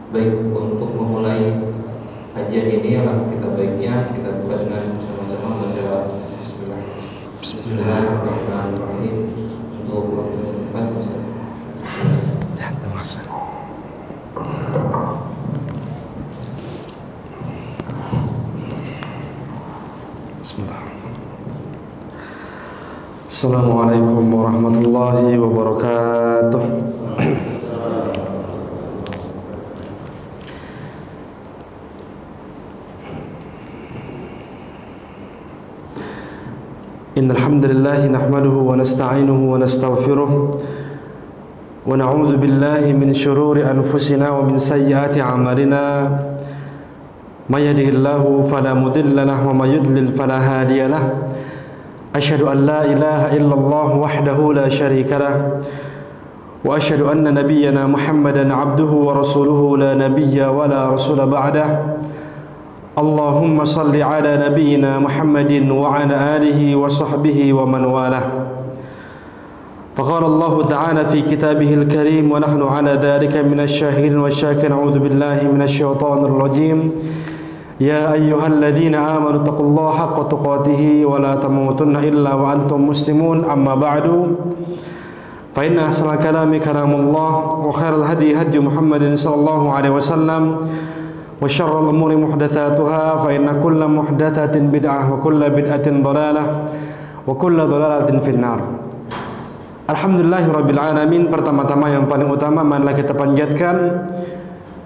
Baik, untuk memulai kajian ini kita baiknya kita buka dengan sama-sama membaca Bismillahirrahmanirrahim. Untuk waktu depan Bismillah. Assalamualaikum warahmatullahi wabarakatuh. Innal hamdalillah nahmaduhu wa nasta'inuhu wa nastaghfiruh wa na'udzu billahi min shururi anfusina wa min sayyiati a'malina. May yahdihillahu fala mudilla lahu wa may yudlil fala hadiya lahu. Asyhadu an la ilaha illallah wahdahu la syarika lahu wa asyhadu anna nabiyyana Muhammadan 'abduhu wa rasuluhu la nabiyya wa la rasula ba'dah. Allahumma salli ala nabiyyina Muhammadin wa ala alihi wa sahbihi wa man walah. Faqala Allah ta'ala fi kitabihil karim wa nahnu ala dhalika minasy syahidin wasyakirin. A'udzu billahi minasy syaithanir rajim. Ya ayyuhalladzina amanu taqullaha haqqa tuqatih wa la tamutunna illa wa antum muslimun. Amma ba'du. Fa inna ahsanal kalami kalamullah wa khairal hadi hadi Muhammadin sallallahu alaihi wasallam. Wa syarrul umuri muhdatsatuha fa inna kulla muhdatsatin bid'ah wa kulla bid'atin dhalalah wa kulla dhalalatin finnar. Alhamdulillahirabbil alamin. Pertama-tama yang paling utama marilah kita panjatkan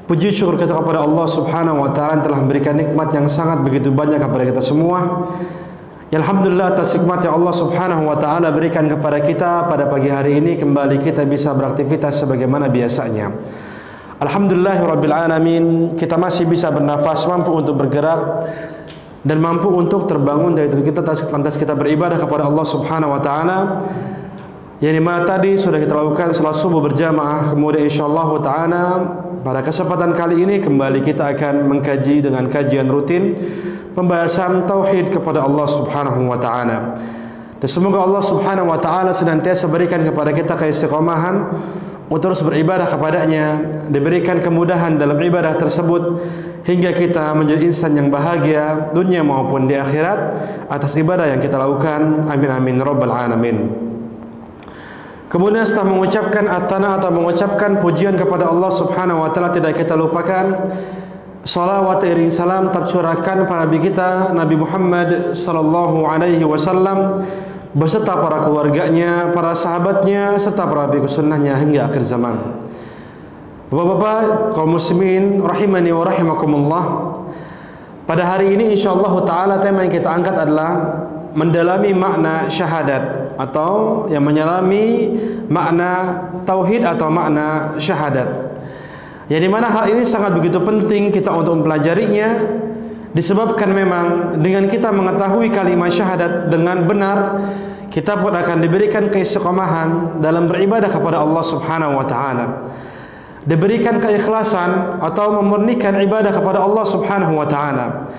puji syukur kita kepada Allah Subhanahu wa taala yang telah memberikan nikmat yang sangat begitu banyak kepada kita semua. Alhamdulillah atas nikmat yang Allah Subhanahu wa taala berikan kepada kita pada pagi hari ini kembali kita bisa beraktivitas sebagaimana biasanya. Alhamdulillahirabbil alamin, kita masih bisa bernafas, mampu untuk bergerak dan mampu untuk terbangun dari tidur kita lantas kita beribadah kepada Allah Subhanahu wa taala. Yang dimana tadi sudah kita lakukan salat subuh berjamaah, kemudian insyaallah taala pada kesempatan kali ini kembali kita akan mengkaji dengan kajian rutin pembahasan tauhid kepada Allah Subhanahu wa taala. Dan semoga Allah Subhanahu wa taala senantiasa berikan kepada kita keistiqomahan untuk terus beribadah kepadanya, diberikan kemudahan dalam ibadah tersebut hingga kita menjadi insan yang bahagia dunia maupun di akhirat atas ibadah yang kita lakukan. Amin amin rabbal alamin. Kemudian setelah mengucapkan at-thana atau mengucapkan pujian kepada Allah Subhanahu wa taala, tidak kita lupakan salawat iring salam tercurahkan pada nabi kita Nabi Muhammad sallallahu alaihi wasallam beserta para keluarganya, para sahabatnya, serta para pengikut sunnahnya hingga akhir zaman. Bapak-bapak kaum muslimin rahimani wa rahimakumullah. Pada hari ini insyaallah taala tema yang kita angkat adalah mendalami makna syahadat atau yang menyelami makna tauhid atau makna syahadat. Yang dimana hal ini sangat begitu penting kita untuk mempelajarinya. Disebabkan memang dengan kita mengetahui kalimat syahadat dengan benar, kita pun akan diberikan keistiqomahan dalam beribadah kepada Allah Subhanahu wa taala. Diberikan keikhlasan atau memurnikan ibadah kepada Allah Subhanahu wa taala.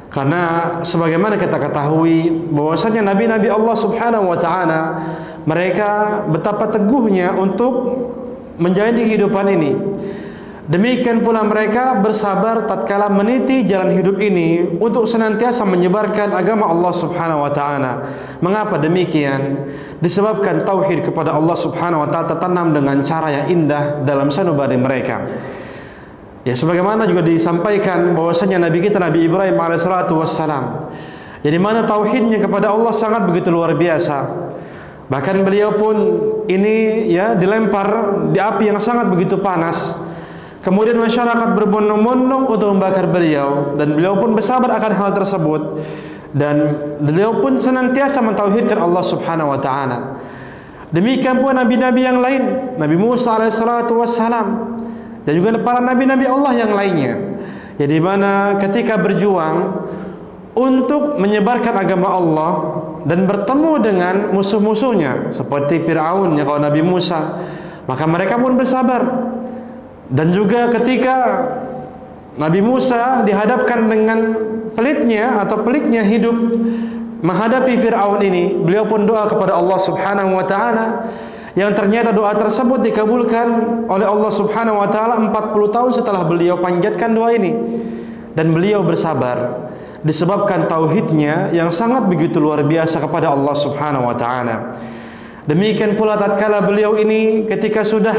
Karena sebagaimana kita ketahui bahwasanya nabi-nabi Allah Subhanahu wa taala mereka betapa teguhnya untuk menjalani kehidupan ini. Demikian pula mereka bersabar tatkala meniti jalan hidup ini untuk senantiasa menyebarkan agama Allah Subhanahu wa taala. Mengapa demikian? Disebabkan tauhid kepada Allah Subhanahu wa taala tertanam dengan cara yang indah dalam sanubari mereka. Ya, sebagaimana juga disampaikan bahwasanya nabi kita Nabi Ibrahim alaihissalatu wassalam, yang dimana tauhidnya kepada Allah sangat begitu luar biasa. Bahkan beliau pun ini ya dilempar di api yang sangat begitu panas. Kemudian masyarakat berbondong-bondong untuk membakar beliau, dan beliau pun bersabar akan hal tersebut, dan beliau pun senantiasa mentauhidkan Allah Subhanahu wa taala. Demikian pula nabi-nabi yang lain, Nabi Musa alaihissalatu wassalam, dan juga para nabi-nabi Allah yang lainnya, yang dimana ketika berjuang untuk menyebarkan agama Allah dan bertemu dengan musuh-musuhnya seperti Fir'aun yang kalau Nabi Musa, maka mereka pun bersabar. Dan juga ketika Nabi Musa dihadapkan dengan peliknya hidup menghadapi Fir'aun ini, beliau pun doa kepada Allah Subhanahu wa taala, yang ternyata doa tersebut dikabulkan oleh Allah Subhanahu wa taala 40 tahun setelah beliau panjatkan doa ini. Dan beliau bersabar disebabkan tauhidnya yang sangat begitu luar biasa kepada Allah Subhanahu wa taala. Demikian pula tatkala beliau ini ketika sudah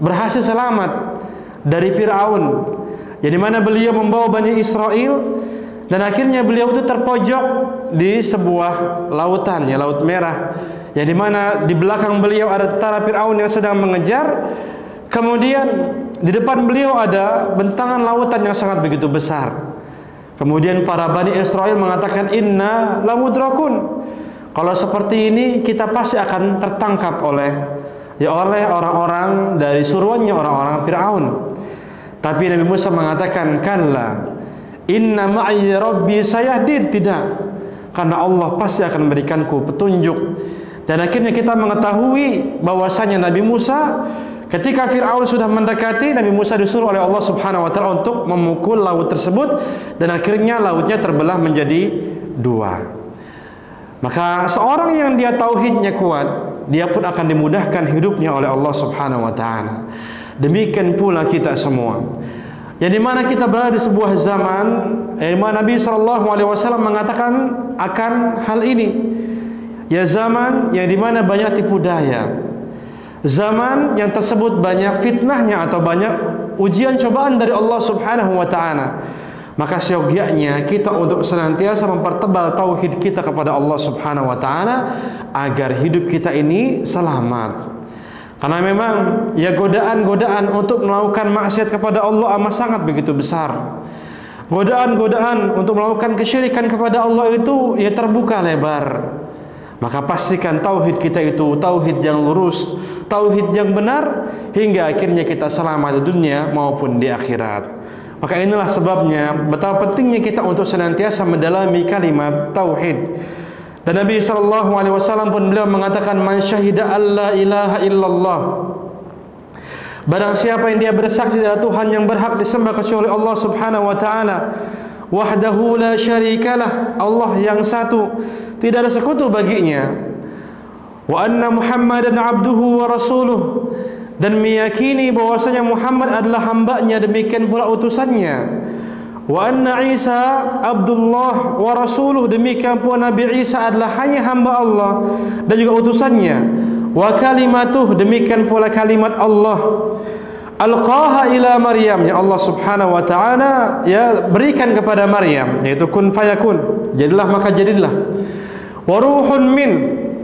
berhasil selamat dari Fir'aun, yang dimana beliau membawa Bani Israel, dan akhirnya beliau itu terpojok di sebuah lautan, ya Laut Merah, yang dimana di belakang beliau ada tentara Fir'aun yang sedang mengejar. Kemudian di depan beliau ada bentangan lautan yang sangat begitu besar. Kemudian para Bani Israel mengatakan, inna lamudrakun, kalau seperti ini kita pasti akan tertangkap oleh orang-orang dari suruhannya orang-orang Fir'aun. Tapi Nabi Musa mengatakan, kalla inna ma'i rabbi sayahdin, tidak, karena Allah pasti akan memberikanku petunjuk. Dan akhirnya kita mengetahui bahwasanya Nabi Musa ketika Fir'aun sudah mendekati, Nabi Musa disuruh oleh Allah Subhanahu wa taala untuk memukul laut tersebut, dan akhirnya lautnya terbelah menjadi dua. Maka seorang yang dia tauhidnya kuat, dia pun akan dimudahkan hidupnya oleh Allah Subhanahu wa taala. Demikian pula kita semua, yang dimana kita berada di sebuah zaman yang dimana Nabi SAW mengatakan akan hal ini, ya zaman yang dimana banyak tipu daya, zaman yang tersebut banyak fitnahnya atau banyak ujian cobaan dari Allah Subhanahu wa taala. Maka seyogyanya kita untuk senantiasa mempertebal tauhid kita kepada Allah Subhanahu wa taala agar hidup kita ini selamat. Karena memang ya godaan-godaan untuk melakukan maksiat kepada Allah amat sangat begitu besar. Godaan-godaan untuk melakukan kesyirikan kepada Allah itu ya terbuka lebar. Maka pastikan tauhid kita itu tauhid yang lurus, tauhid yang benar, hingga akhirnya kita selamat di dunia maupun di akhirat. Maka inilah sebabnya betapa pentingnya kita untuk senantiasa mendalami kalimat tauhid. Dan Nabi SAW pun beliau mengatakan, man syahida alla ilaha illallah, barang siapa yang dia bersaksi tidak ada Tuhan yang berhak disembah kecuali Allah Subhanahu wa taala, wahdahu la syarikalah, Allah yang satu, tidak ada sekutu baginya, wa anna Muhammadan abduhu wa rasuluh, dan meyakini bahwasanya Muhammad adalah hambanya demikian pula utusannya, wa anna Isa abdullah wa rasuluh, demikian pula Nabi Isa adalah hanya hamba Allah dan juga utusannya, wa kalimatuh, demikian pula kalimat Allah, alqaha ila Maryam, ya Allah Subhanahu wa taala ya berikan kepada Maryam, yaitu kun fayakun, jadilah maka jadilah, wa ruhun min,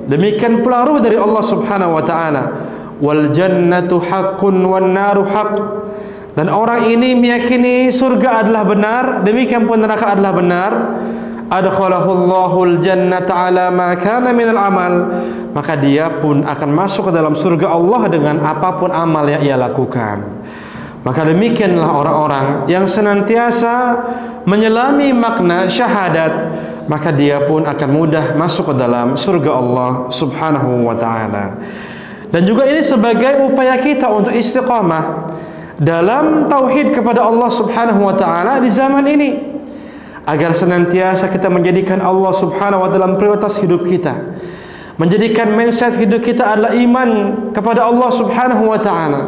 demikian pula ruh dari Allah Subhanahu wa taala, wal jannatu haqqun wan naru haqq, dan orang ini meyakini surga adalah benar, demikian pun neraka adalah benar, adkhalahullahu al-jannata ala ma kana minal amal, maka dia pun akan masuk ke dalam surga Allah dengan apapun amal yang ia lakukan. Maka demikianlah orang-orang yang senantiasa menyelami makna syahadat, maka dia pun akan mudah masuk ke dalam surga Allah Subhanahu wa taala. Dan juga ini sebagai upaya kita untuk istiqamah dalam tauhid kepada Allah Subhanahu wa taala di zaman ini, agar senantiasa kita menjadikan Allah Subhanahu wa taala prioritas hidup kita, menjadikan mindset hidup kita adalah iman kepada Allah Subhanahu wa taala,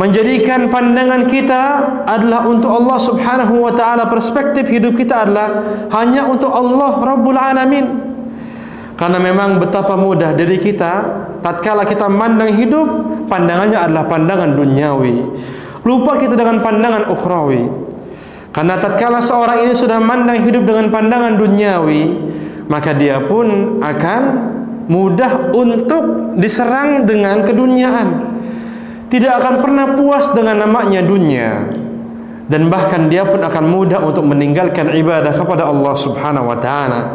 menjadikan pandangan kita adalah untuk Allah Subhanahu wa taala, perspektif hidup kita adalah hanya untuk Allah Rabbul Alamin. Karena memang betapa mudah diri kita tatkala kita memandang hidup, pandangannya adalah pandangan duniawi, lupa kita dengan pandangan ukhrawi. Karena tatkala seorang ini sudah memandang hidup dengan pandangan duniawi, maka dia pun akan mudah untuk diserang dengan keduniaan, tidak akan pernah puas dengan namanya dunia, dan bahkan dia pun akan mudah untuk meninggalkan ibadah kepada Allah Subhanahu wa taala.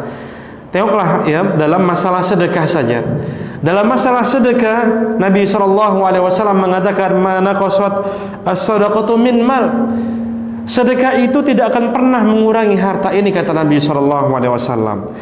Tengoklah ya dalam masalah sedekah saja. Dalam masalah sedekah Nabi SAW mengatakan, mana qasat as-sadaqatu min mal, sedekah itu tidak akan pernah mengurangi harta ini, kata Nabi SAW.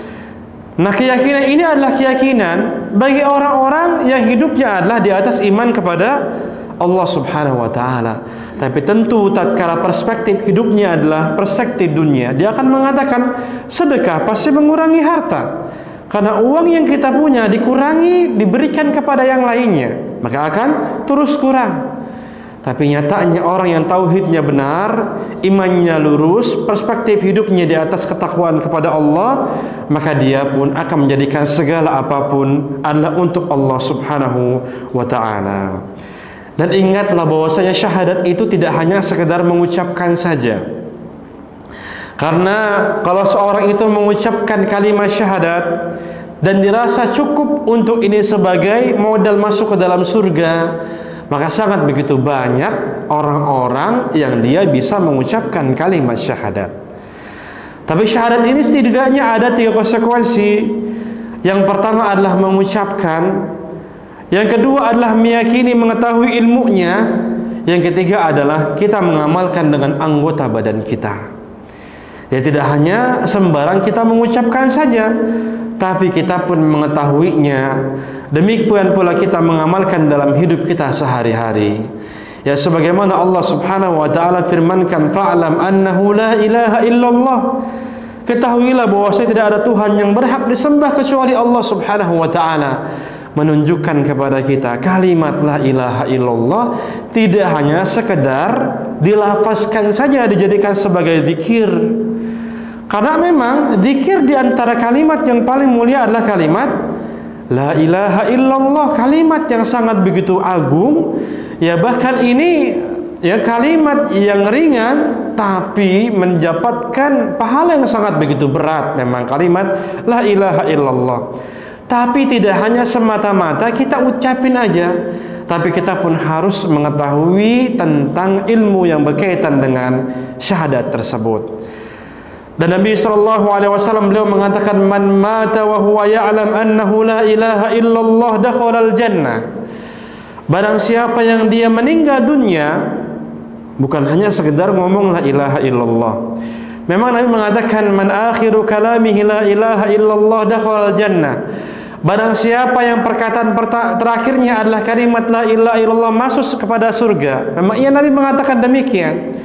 Nah, keyakinan ini adalah keyakinan bagi orang-orang yang hidupnya adalah di atas iman kepada Allah Subhanahu wa taala. Tapi tentu tatkala perspektif hidupnya adalah perspektif dunia, dia akan mengatakan sedekah pasti mengurangi harta. Karena uang yang kita punya dikurangi, diberikan kepada yang lainnya, maka akan terus kurang. Tapi nyatanya orang yang tauhidnya benar, imannya lurus, perspektif hidupnya di atas ketakwaan kepada Allah, maka dia pun akan menjadikan segala apapun adalah untuk Allah Subhanahu wa ta'ala. Dan ingatlah bahwasanya syahadat itu tidak hanya sekedar mengucapkan saja. Karena kalau seorang itu mengucapkan kalimat syahadat dan dirasa cukup untuk ini sebagai modal masuk ke dalam surga, maka sangat begitu banyak orang-orang yang dia bisa mengucapkan kalimat syahadat. Tapi syahadat ini setidaknya ada 3 konsekuensi. Yang pertama adalah mengucapkan, yang kedua adalah meyakini mengetahui ilmunya, yang ketiga adalah kita mengamalkan dengan anggota badan kita. Ya, tidak hanya sembarang kita mengucapkan saja, tapi kita pun mengetahuinya. Demikian pula kita mengamalkan dalam hidup kita sehari-hari. Ya, sebagaimana Allah Subhanahu wa ta'ala firmankan, fa'lam annahu la ilaha illallah. Ketahuilah bahwasanya tidak ada Tuhan yang berhak disembah kecuali Allah Subhanahu wa ta'ala. Menunjukkan kepada kita kalimat la ilaha illallah tidak hanya sekedar dilafazkan saja, dijadikan sebagai zikir. Karena memang zikir di antara kalimat yang paling mulia adalah kalimat la ilaha illallah, kalimat yang sangat begitu agung. Ya, bahkan ini ya kalimat yang ringan tapi mendapatkan pahala yang sangat begitu berat. Memang kalimat la ilaha illallah. Tapi tidak hanya semata-mata kita ucapin aja, tapi kita pun harus mengetahui tentang ilmu yang berkaitan dengan syahadat tersebut. Dan Nabi SAW beliau mengatakan, man mata wa huwa ya'lam annahu la ilaha illallah dakhalal jannah. Barang siapa yang dia meninggal dunia bukan hanya sekedar ngomong la ilaha illallah. Memang Nabi mengatakan, man akhiru kalamihi la ilaha illallah dakhalal jannah. Barang siapa yang perkataan terakhirnya adalah kalimat la ilaha illallah masuk kepada surga. Memang ia Nabi mengatakan demikian.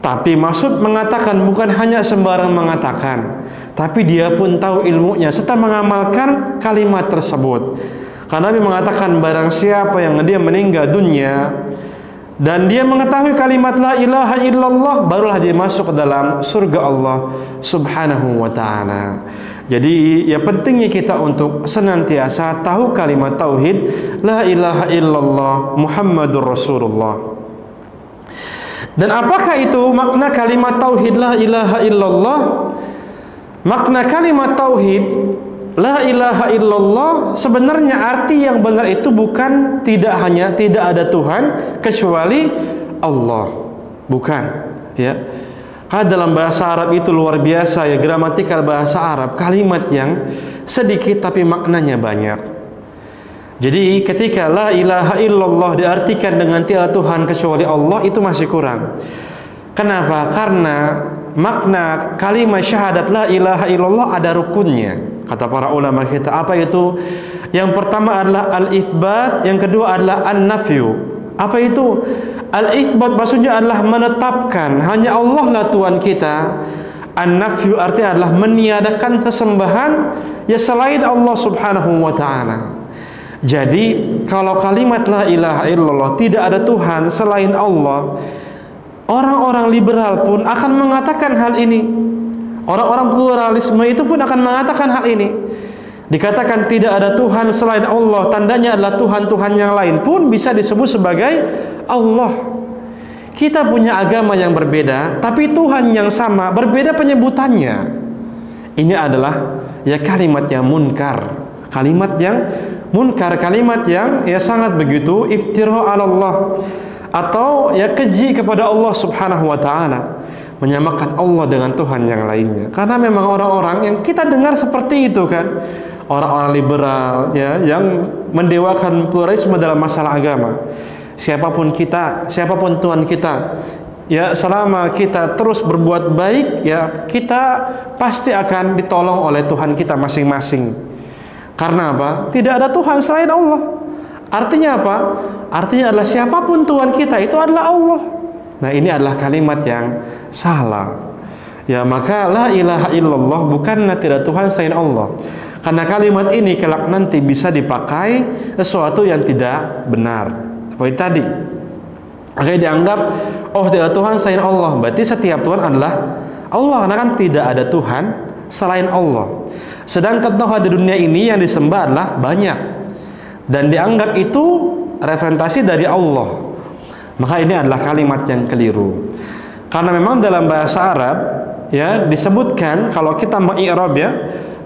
Tapi maksud mengatakan bukan hanya sembarang mengatakan, tapi dia pun tahu ilmunya serta mengamalkan kalimat tersebut. Karena Nabi mengatakan barang siapa yang dia meninggal dunia dan dia mengetahui kalimat la ilaha illallah, barulah dia masuk ke dalam surga Allah Subhanahu wa ta'ala. Jadi ya pentingnya kita untuk senantiasa tahu kalimat tauhid la ilaha illallah Muhammadur Rasulullah. Dan apakah itu makna kalimat tauhid la ilaha illallah? Makna kalimat tauhid la ilaha illallah sebenarnya arti yang benar itu bukan tidak ada Tuhan kecuali Allah. Bukan, ya. Karena dalam bahasa Arab itu luar biasa ya, gramatikal bahasa Arab, kalimat yang sedikit tapi maknanya banyak. Jadi ketika la ilaha illallah diartikan dengan tiada Tuhan kecuali Allah, itu masih kurang. Kenapa? Karena makna kalimat syahadat la ilaha illallah ada rukunnya. Kata para ulama kita, apa itu? Yang pertama adalah al-itsbat, yang kedua adalah an-nafyu. Apa itu? Al-itsbat maksudnya adalah menetapkan hanya Allah lah Tuhan kita. An-nafyu artinya adalah meniadakan sesembahan ya selain Allah Subhanahu wa ta'ala. Jadi kalau kalimat la ilaha illallah tidak ada Tuhan selain Allah, orang-orang liberal pun akan mengatakan hal ini. Orang-orang pluralisme itu pun akan mengatakan hal ini. Dikatakan tidak ada Tuhan selain Allah, tandanya adalah Tuhan-Tuhan yang lain pun bisa disebut sebagai Allah. Kita punya agama yang berbeda, tapi Tuhan yang sama, berbeda penyebutannya. Ini adalah ya kalimat yang munkar, kalimat yang munkar, kalimat yang ya sangat begitu iftira 'ala Allah, atau ya keji kepada Allah Subhanahu wa ta'ala, menyamakan Allah dengan Tuhan yang lainnya. Karena memang orang-orang yang kita dengar seperti itu kan, orang-orang liberal ya yang mendewakan pluralisme dalam masalah agama. Siapapun kita, siapapun Tuhan kita, ya selama kita terus berbuat baik, ya kita pasti akan ditolong oleh Tuhan kita masing-masing. Karena apa? Tidak ada Tuhan selain Allah. Artinya apa? Artinya adalah siapapun Tuhan kita itu adalah Allah. Nah, ini adalah kalimat yang salah. Ya, maka la ilaha illallah bukanlah tidak Tuhan selain Allah. Karena kalimat ini kelak nanti bisa dipakai sesuatu yang tidak benar. Seperti tadi, akhirnya dianggap, oh tidak Tuhan selain Allah, berarti setiap Tuhan adalah Allah, karena kan tidak ada Tuhan selain Allah. Sedangkan Tuhan di dunia ini yang disembah adalah banyak, dan dianggap itu representasi dari Allah. Maka ini adalah kalimat yang keliru. Karena memang dalam bahasa Arab ya disebutkan, kalau kita mengi'rab ya,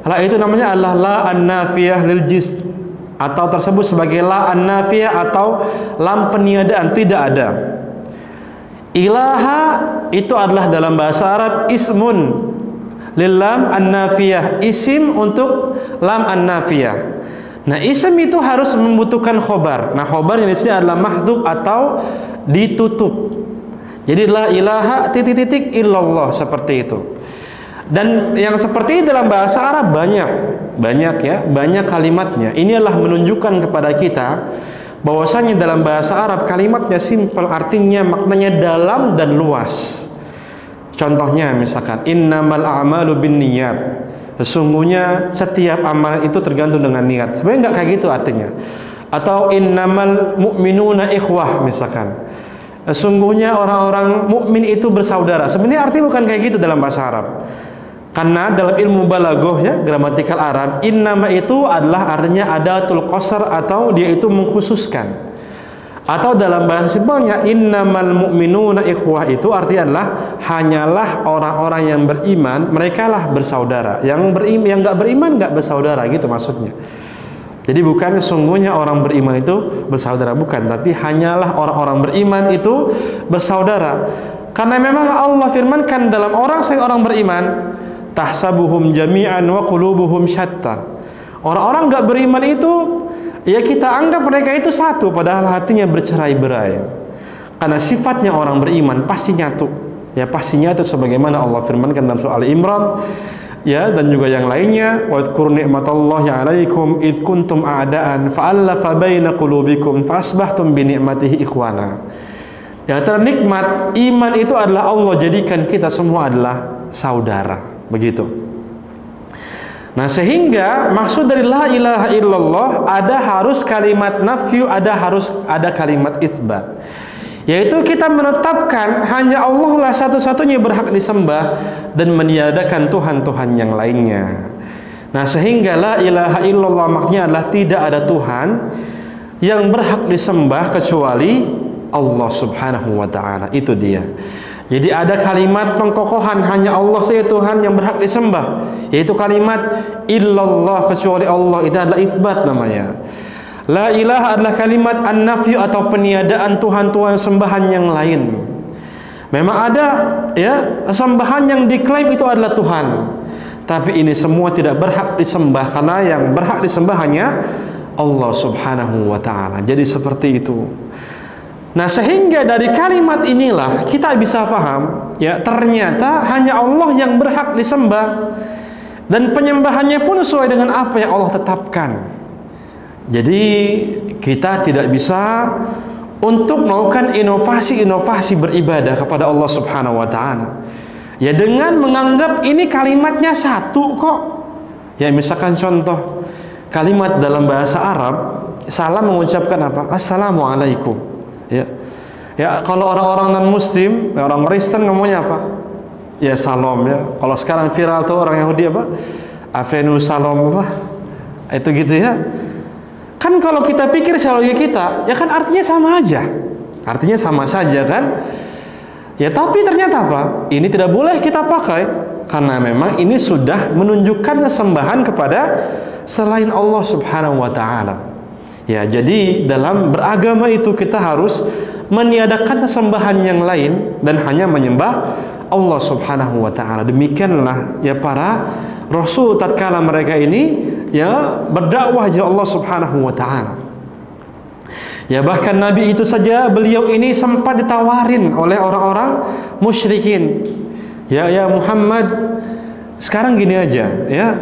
la itu namanya adalah la an-nafiyah lil jins, atau tersebut sebagai la an-nafiyah atau lam peniadaan, tidak ada. Ilaha itu adalah dalam bahasa Arab ismun lil lam an-nafiyah, isim untuk lam an-nafiyah. Nah, isim itu harus membutuhkan khobar. Nah, khobar yang di sini adalah mahdhuf atau ditutup. Jadi la ilaha titik-titik illallah, seperti itu. Dan yang seperti ini dalam bahasa Arab banyak ya, banyak kalimatnya. Ini adalah menunjukkan kepada kita bahwasanya dalam bahasa Arab kalimatnya simpel, artinya maknanya dalam dan luas. Contohnya misalkan innamal a'malu binniyat, sesungguhnya setiap amal itu tergantung dengan niat. Sebenarnya enggak kayak gitu artinya. Atau innamal mu'minuna ikhwah, misalkan sesungguhnya orang-orang mukmin itu bersaudara. Sebenarnya artinya bukan kayak gitu dalam bahasa Arab. Karena dalam ilmu balaghah ya, gramatikal Arab, innama itu adalah artinya adatul qasr, atau dia itu mengkhususkan. Atau dalam bahasa simpelnya innamal mu'minuna ikhwah, itu artinya adalah hanyalah orang-orang yang beriman, mereka lah bersaudara. Yang enggak beriman enggak bersaudara, gitu maksudnya. Jadi bukan sesungguhnya orang beriman itu bersaudara, bukan, tapi hanyalah orang-orang beriman itu bersaudara. Karena memang Allah firmankan dalam orang beriman, tahsabuhum jami'an wa qulubuhum syatta. Orang-orang enggak beriman itu ya kita anggap mereka itu satu, padahal hatinya bercerai-berai. Karena sifatnya orang beriman pasti nyatu. Ya pasti nyatu, sebagaimana Allah firmankan dalam surah Al-Imran ya, dan juga yang lainnya, wa dzkur ni'matallahi 'alaikum id kuntum a'daan fa'alafa baina qulubikum fasbahtum bi ni'matihi ikhwana. Ya, ternikmat iman itu adalah Allah jadikan kita semua adalah saudara. Begitu. Nah, sehingga maksud dari la ilaha illallah ada harus kalimat nafyu, ada kalimat isbat. Yaitu kita menetapkan hanya Allah lah satu-satunya berhak disembah dan meniadakan Tuhan-Tuhan yang lainnya. Nah, sehingga la ilaha illallah maknanya adalah tidak ada Tuhan yang berhak disembah kecuali Allah Subhanahu wa ta'ala. Itu dia. Jadi ada kalimat pengkokohan hanya Allah saja Tuhan yang berhak disembah, yaitu kalimat illallah, kecuali Allah. Itu adalah isbat namanya. La ilaha adalah kalimat an-nafyu atau peniadaan Tuhan-Tuhan sembahan yang lain. Memang ada ya sembahan yang diklaim itu adalah Tuhan, tapi ini semua tidak berhak disembah, karena yang berhak disembah hanya Allah Subhanahu wa ta'ala. Jadi seperti itu. Nah, sehingga dari kalimat inilah kita bisa paham ya, ternyata hanya Allah yang berhak disembah, dan penyembahannya pun sesuai dengan apa yang Allah tetapkan. Jadi kita tidak bisa untuk melakukan inovasi-inovasi beribadah kepada Allah Subhanahu wa ta'ala ya dengan menganggap ini kalimatnya satu kok. Ya misalkan contoh kalimat dalam bahasa Arab, salam mengucapkan apa? Assalamualaikum. Ya kalau orang-orang non muslim, orang Kristen ngomongnya apa? Ya salam ya. Kalau sekarang viral tuh orang Yahudi apa? Avenu salam apa? Itu gitu ya. Kan kalau kita pikir selalu kita, ya kan artinya sama aja. Artinya sama saja kan? Ya tapi ternyata apa? Ini tidak boleh kita pakai, karena memang ini sudah menunjukkan kesembahan kepada selain Allah Subhanahu wa ta'ala. Ya, jadi dalam beragama itu kita harus meniadakan sembahan yang lain dan hanya menyembah Allah Subhanahu wa ta'ala. Demikianlah ya para rasul tatkala mereka ini ya berdakwah kepada Allah Subhanahu wa ta'ala. Ya bahkan Nabi itu saja, beliau ini sempat ditawarin oleh orang-orang musyrikin. Ya Muhammad, sekarang gini aja ya,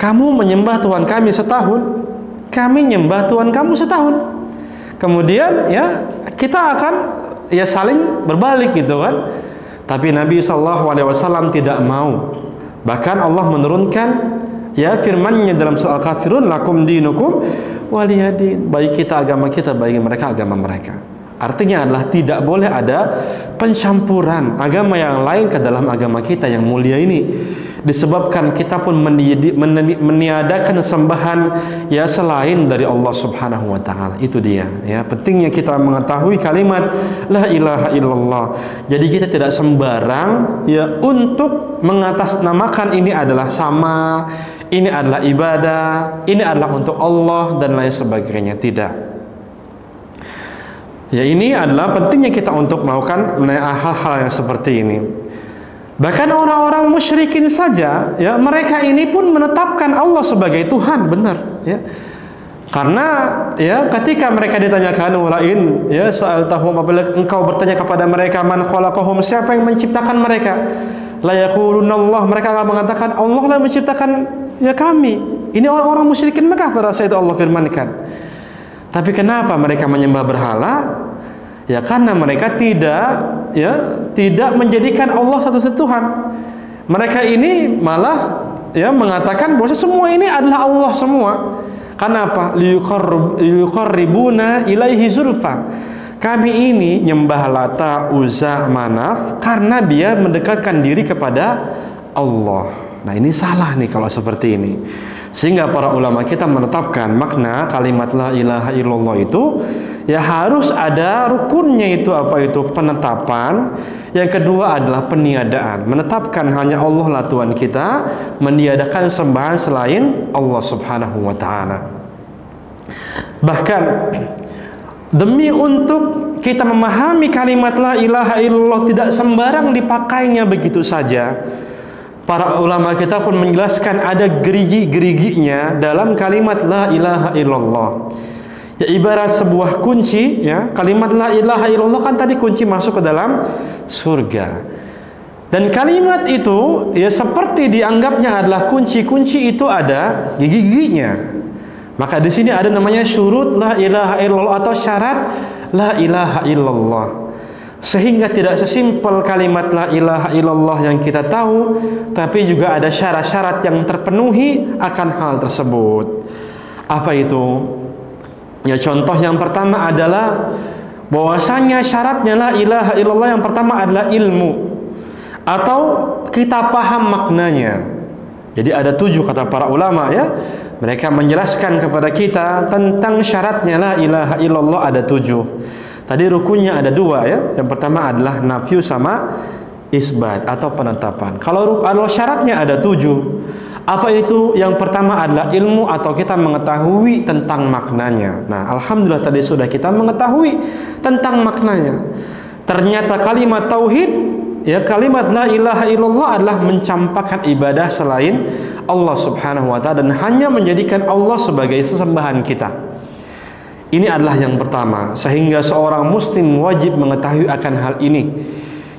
kamu menyembah Tuhan kami setahun, kami nyembah Tuhan kamu setahun. Kemudian ya kita akan ya saling berbalik gitu kan. Tapi Nabi SAW tidak mau. Bahkan Allah menurunkan ya firman-Nya dalam surah Al-Kafirun, lakum dinukum waliyadin. Bagi kita agama kita, bagi mereka agama mereka. Artinya adalah tidak boleh ada pencampuran agama yang lain ke dalam agama kita yang mulia ini. Disebabkan kita pun meniadakan sembahan ya selain dari Allah Subhanahu wa taala. Itu dia ya, pentingnya kita mengetahui kalimat la ilaha illallah. Jadi kita tidak sembarang ya untuk mengatasnamakan ini adalah sama, ini adalah ibadah, ini adalah untuk Allah dan lain sebagainya. Tidak. Ya, ini adalah pentingnya kita untuk melakukan hal-hal yang seperti ini. Bahkan orang-orang musyrikin saja, ya mereka ini pun menetapkan Allah sebagai Tuhan, benar, ya. Karena ya ketika mereka ditanyakan walain ya sa'altahum, apabila engkau bertanya kepada mereka man khalaqahum, siapa yang menciptakan mereka, la yaquluna Allah, mereka akan mengatakan Allah lah menciptakan ya kami. Ini orang-orang musyrikin Mekah pada saat itu Allah firmankan. Tapi kenapa mereka menyembah berhala? Ya karena mereka tidak menjadikan Allah satu-satunya Tuhan. Mereka ini malah ya mengatakan bahwa semua ini adalah Allah semua. Kenapa? Liyuqarribuna ilaihi zulfa. Kami ini nyembah Lata, Uzza, Manaf karena dia mendekatkan diri kepada Allah. Nah, ini salah nih kalau seperti ini. Sehingga para ulama kita menetapkan makna kalimat la ilaha illallah itu ya harus ada rukunnya. Itu apa itu? Penetapan. Yang kedua adalah peniadaan, menetapkan hanya Allah lah Tuhan kita, meniadakan sembahan selain Allah Subhanahu wa taala. Bahkan demi untuk kita memahami kalimat la ilaha illallah tidak sembarang dipakainya begitu saja, para ulama kita pun menjelaskan ada gerigi-geriginya dalam kalimat la ilaha illallah. Ya ibarat sebuah kunci ya, kalimat la ilaha illallah kan tadi kunci masuk ke dalam surga. Dan kalimat itu ya seperti dianggapnya adalah kunci-kunci itu ada gigi-giginya. Maka di sini ada namanya syurut la ilaha illallah atau syarat la ilaha illallah. Sehingga tidak sesimpel kalimat la ilaha illallah yang kita tahu, tapi juga ada syarat-syarat yang terpenuhi akan hal tersebut. Apa itu? Ya contoh yang pertama adalah bahwasanya syaratnya la ilaha illallah yang pertama adalah ilmu atau kita paham maknanya. Jadi ada 7 kata para ulama ya. Mereka menjelaskan kepada kita tentang syaratnya la ilaha illallah ada 7. Tadi rukunnya ada 2 ya. Yang pertama adalah nafyu sama isbat atau penetapan. Kalau syaratnya ada 7. Apa itu? Yang pertama adalah ilmu atau kita mengetahui tentang maknanya. Nah, alhamdulillah tadi sudah kita mengetahui tentang maknanya. Ternyata kalimat tauhid, ya kalimat la ilaha illallah adalah mencampakkan ibadah selain Allah Subhanahu wa taala dan hanya menjadikan Allah sebagai sesembahan kita. Ini adalah yang pertama, sehingga seorang muslim wajib mengetahui akan hal ini.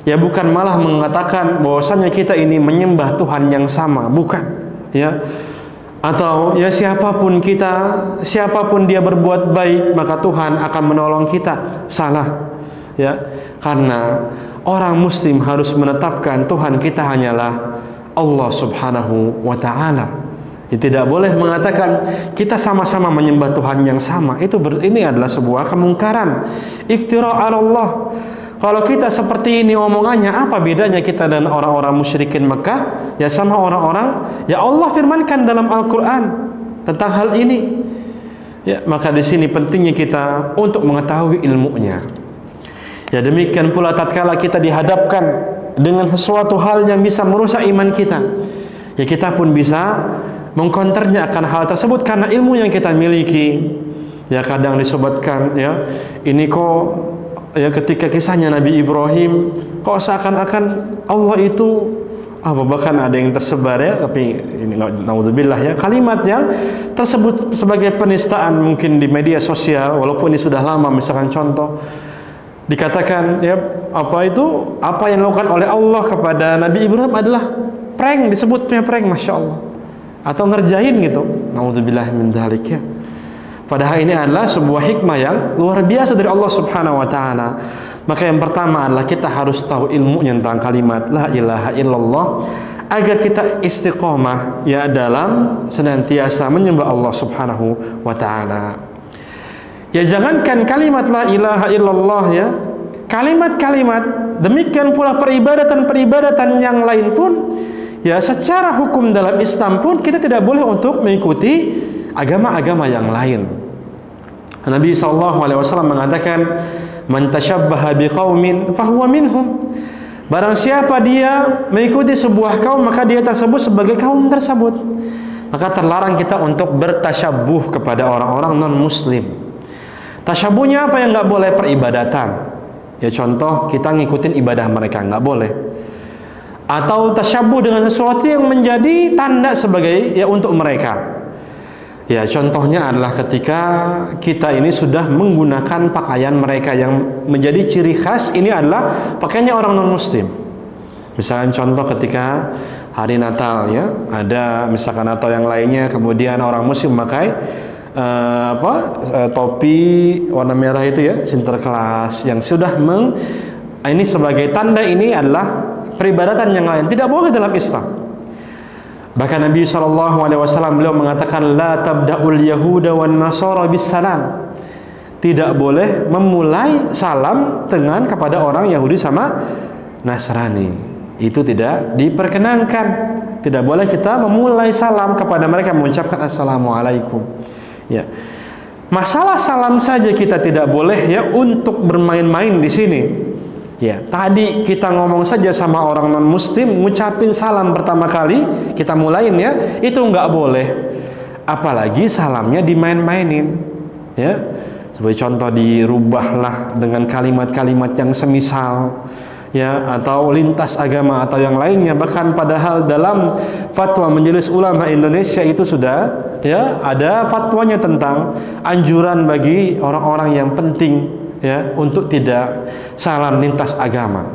Ya bukan malah mengatakan bahwasanya kita ini menyembah Tuhan yang sama, bukan. Ya, atau ya siapapun dia berbuat baik maka Tuhan akan menolong kita. Salah ya, karena orang muslim harus menetapkan Tuhan kita hanyalah Allah Subhanahu wa ta'ala. Ya, tidak boleh mengatakan kita sama-sama menyembah Tuhan yang sama. Ini adalah sebuah kemungkaran, iftira 'ala Allah. Kalau kita seperti ini omongannya, apa bedanya kita dan orang-orang musyrikin Mekah? Ya sama orang-orang, ya Allah firmankan dalam Al-Quran tentang hal ini. Ya, maka di sini pentingnya kita untuk mengetahui ilmunya. Ya demikian pula tatkala kita dihadapkan dengan sesuatu hal yang bisa merusak iman kita, ya kita pun bisa mengkonternya akan hal tersebut karena ilmu yang kita miliki. Ya kadang disebutkan ya, ini kok ya ketika kisahnya Nabi Ibrahim kok seakan-akan Allah itu bahkan ada yang tersebar ya, tapi ini naudzubillah ya, kalimat yang tersebut sebagai penistaan mungkin di media sosial, walaupun ini sudah lama. Misalkan contoh dikatakan ya apa yang dilakukan oleh Allah kepada Nabi Ibrahim adalah prank, disebutnya prank, masya Allah, atau ngerjain gitu, naudzubillah min dzalik ya. Padahal ini adalah sebuah hikmah yang luar biasa dari Allah Subhanahu wa ta'ala. Maka yang pertama adalah kita harus tahu ilmunya tentang kalimat la ilaha illallah. agar kita istiqomah ya dalam senantiasa menyembah Allah Subhanahu wa taala. Ya jangankan kalimat la ilaha illallah ya, kalimat-kalimat demikian pula peribadatan-peribadatan yang lain pun ya secara hukum dalam Islam pun kita tidak boleh untuk mengikuti agama-agama yang lain. Nabi SAW mengatakan, man tashabbaha biqaumin fahuwa minhum. Barang siapa dia mengikuti sebuah kaum, maka dia tersebut sebagai kaum tersebut. Maka terlarang kita untuk bertasyabuh kepada orang-orang non-muslim. Tasyabuhnya apa yang nggak boleh? Peribadatan. Ya contoh, kita ngikutin ibadah mereka, nggak boleh. Atau tasyabuh dengan sesuatu yang menjadi tanda sebagai ya untuk mereka. Ya contohnya adalah ketika kita ini sudah menggunakan pakaian mereka yang menjadi ciri khas, ini adalah pakaiannya orang non-muslim. Misalkan contoh ketika hari Natal ya, ada misalkan atau yang lainnya, kemudian orang muslim memakai topi warna merah itu ya, Sinterklas, yang sudah ini sebagai tanda ini adalah peribadatan yang lain, tidak boleh dalam Islam. Bahkan Nabi SAW beliau mengatakan, la tabda'ul yahuda wan nasara bis salam. Tidak boleh memulai salam dengan kepada orang Yahudi sama Nasrani. Itu tidak diperkenankan. Tidak boleh kita memulai salam kepada mereka mengucapkan assalamualaikum. Ya. Masalah salam saja kita tidak boleh ya untuk bermain-main di sini. Ya, tadi kita ngomong saja sama orang non-muslim, ngucapin salam pertama kali, kita mulain ya, itu nggak boleh. Apalagi salamnya dimain-mainin. Ya, sebagai contoh dirubahlah dengan kalimat-kalimat yang semisal, ya, atau lintas agama atau yang lainnya. Bahkan padahal dalam fatwa Majelis Ulama Indonesia itu sudah ya ada fatwanya tentang anjuran bagi orang-orang yang penting ya untuk tidak salam lintas agama.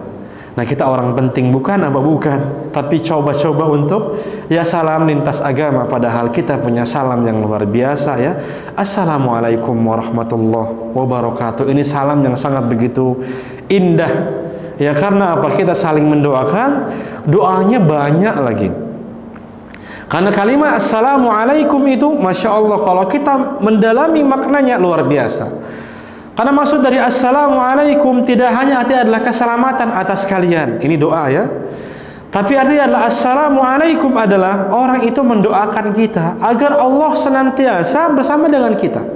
Nah kita orang penting bukan apa bukan, tapi coba-coba untuk ya salam lintas agama, padahal kita punya salam yang luar biasa ya. Assalamualaikum warahmatullahi wabarakatuh. Ini salam yang sangat begitu indah ya, karena apa? Kita saling mendoakan, doanya banyak lagi. Karena kalimat assalamualaikum itu masya Allah kalau kita mendalami maknanya luar biasa. Karena maksud dari assalamualaikum tidak hanya artinya adalah keselamatan atas kalian, ini doa ya, tapi artinya adalah assalamualaikum adalah orang itu mendoakan kita agar Allah senantiasa bersama dengan kita.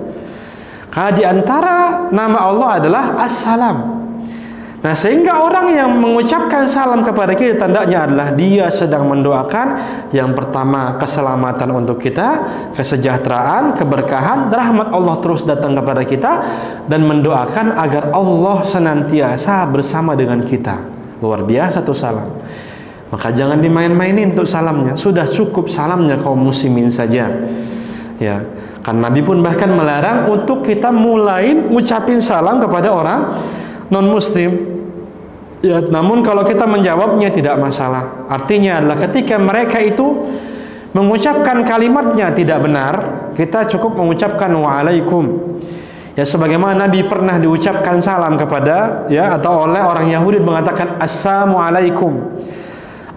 Karena di antara nama Allah adalah assalam. Nah sehingga orang yang mengucapkan salam kepada kita tandanya adalah dia sedang mendoakan yang pertama keselamatan untuk kita, kesejahteraan, keberkahan, rahmat Allah terus datang kepada kita, dan mendoakan agar Allah senantiasa bersama dengan kita. Luar biasa tuh salam. Maka jangan dimain-mainin untuk salamnya. Sudah cukup salamnya kaum muslimin saja. Ya, kan Nabi pun bahkan melarang untuk kita mulai ngucapin salam kepada orang non-muslim. Ya, namun kalau kita menjawabnya tidak masalah. Artinya adalah ketika mereka itu mengucapkan kalimatnya tidak benar, kita cukup mengucapkan waalaikum. Ya sebagaimana Nabi pernah diucapkan salam kepada ya atau oleh orang Yahudi mengatakan assalamualaikum.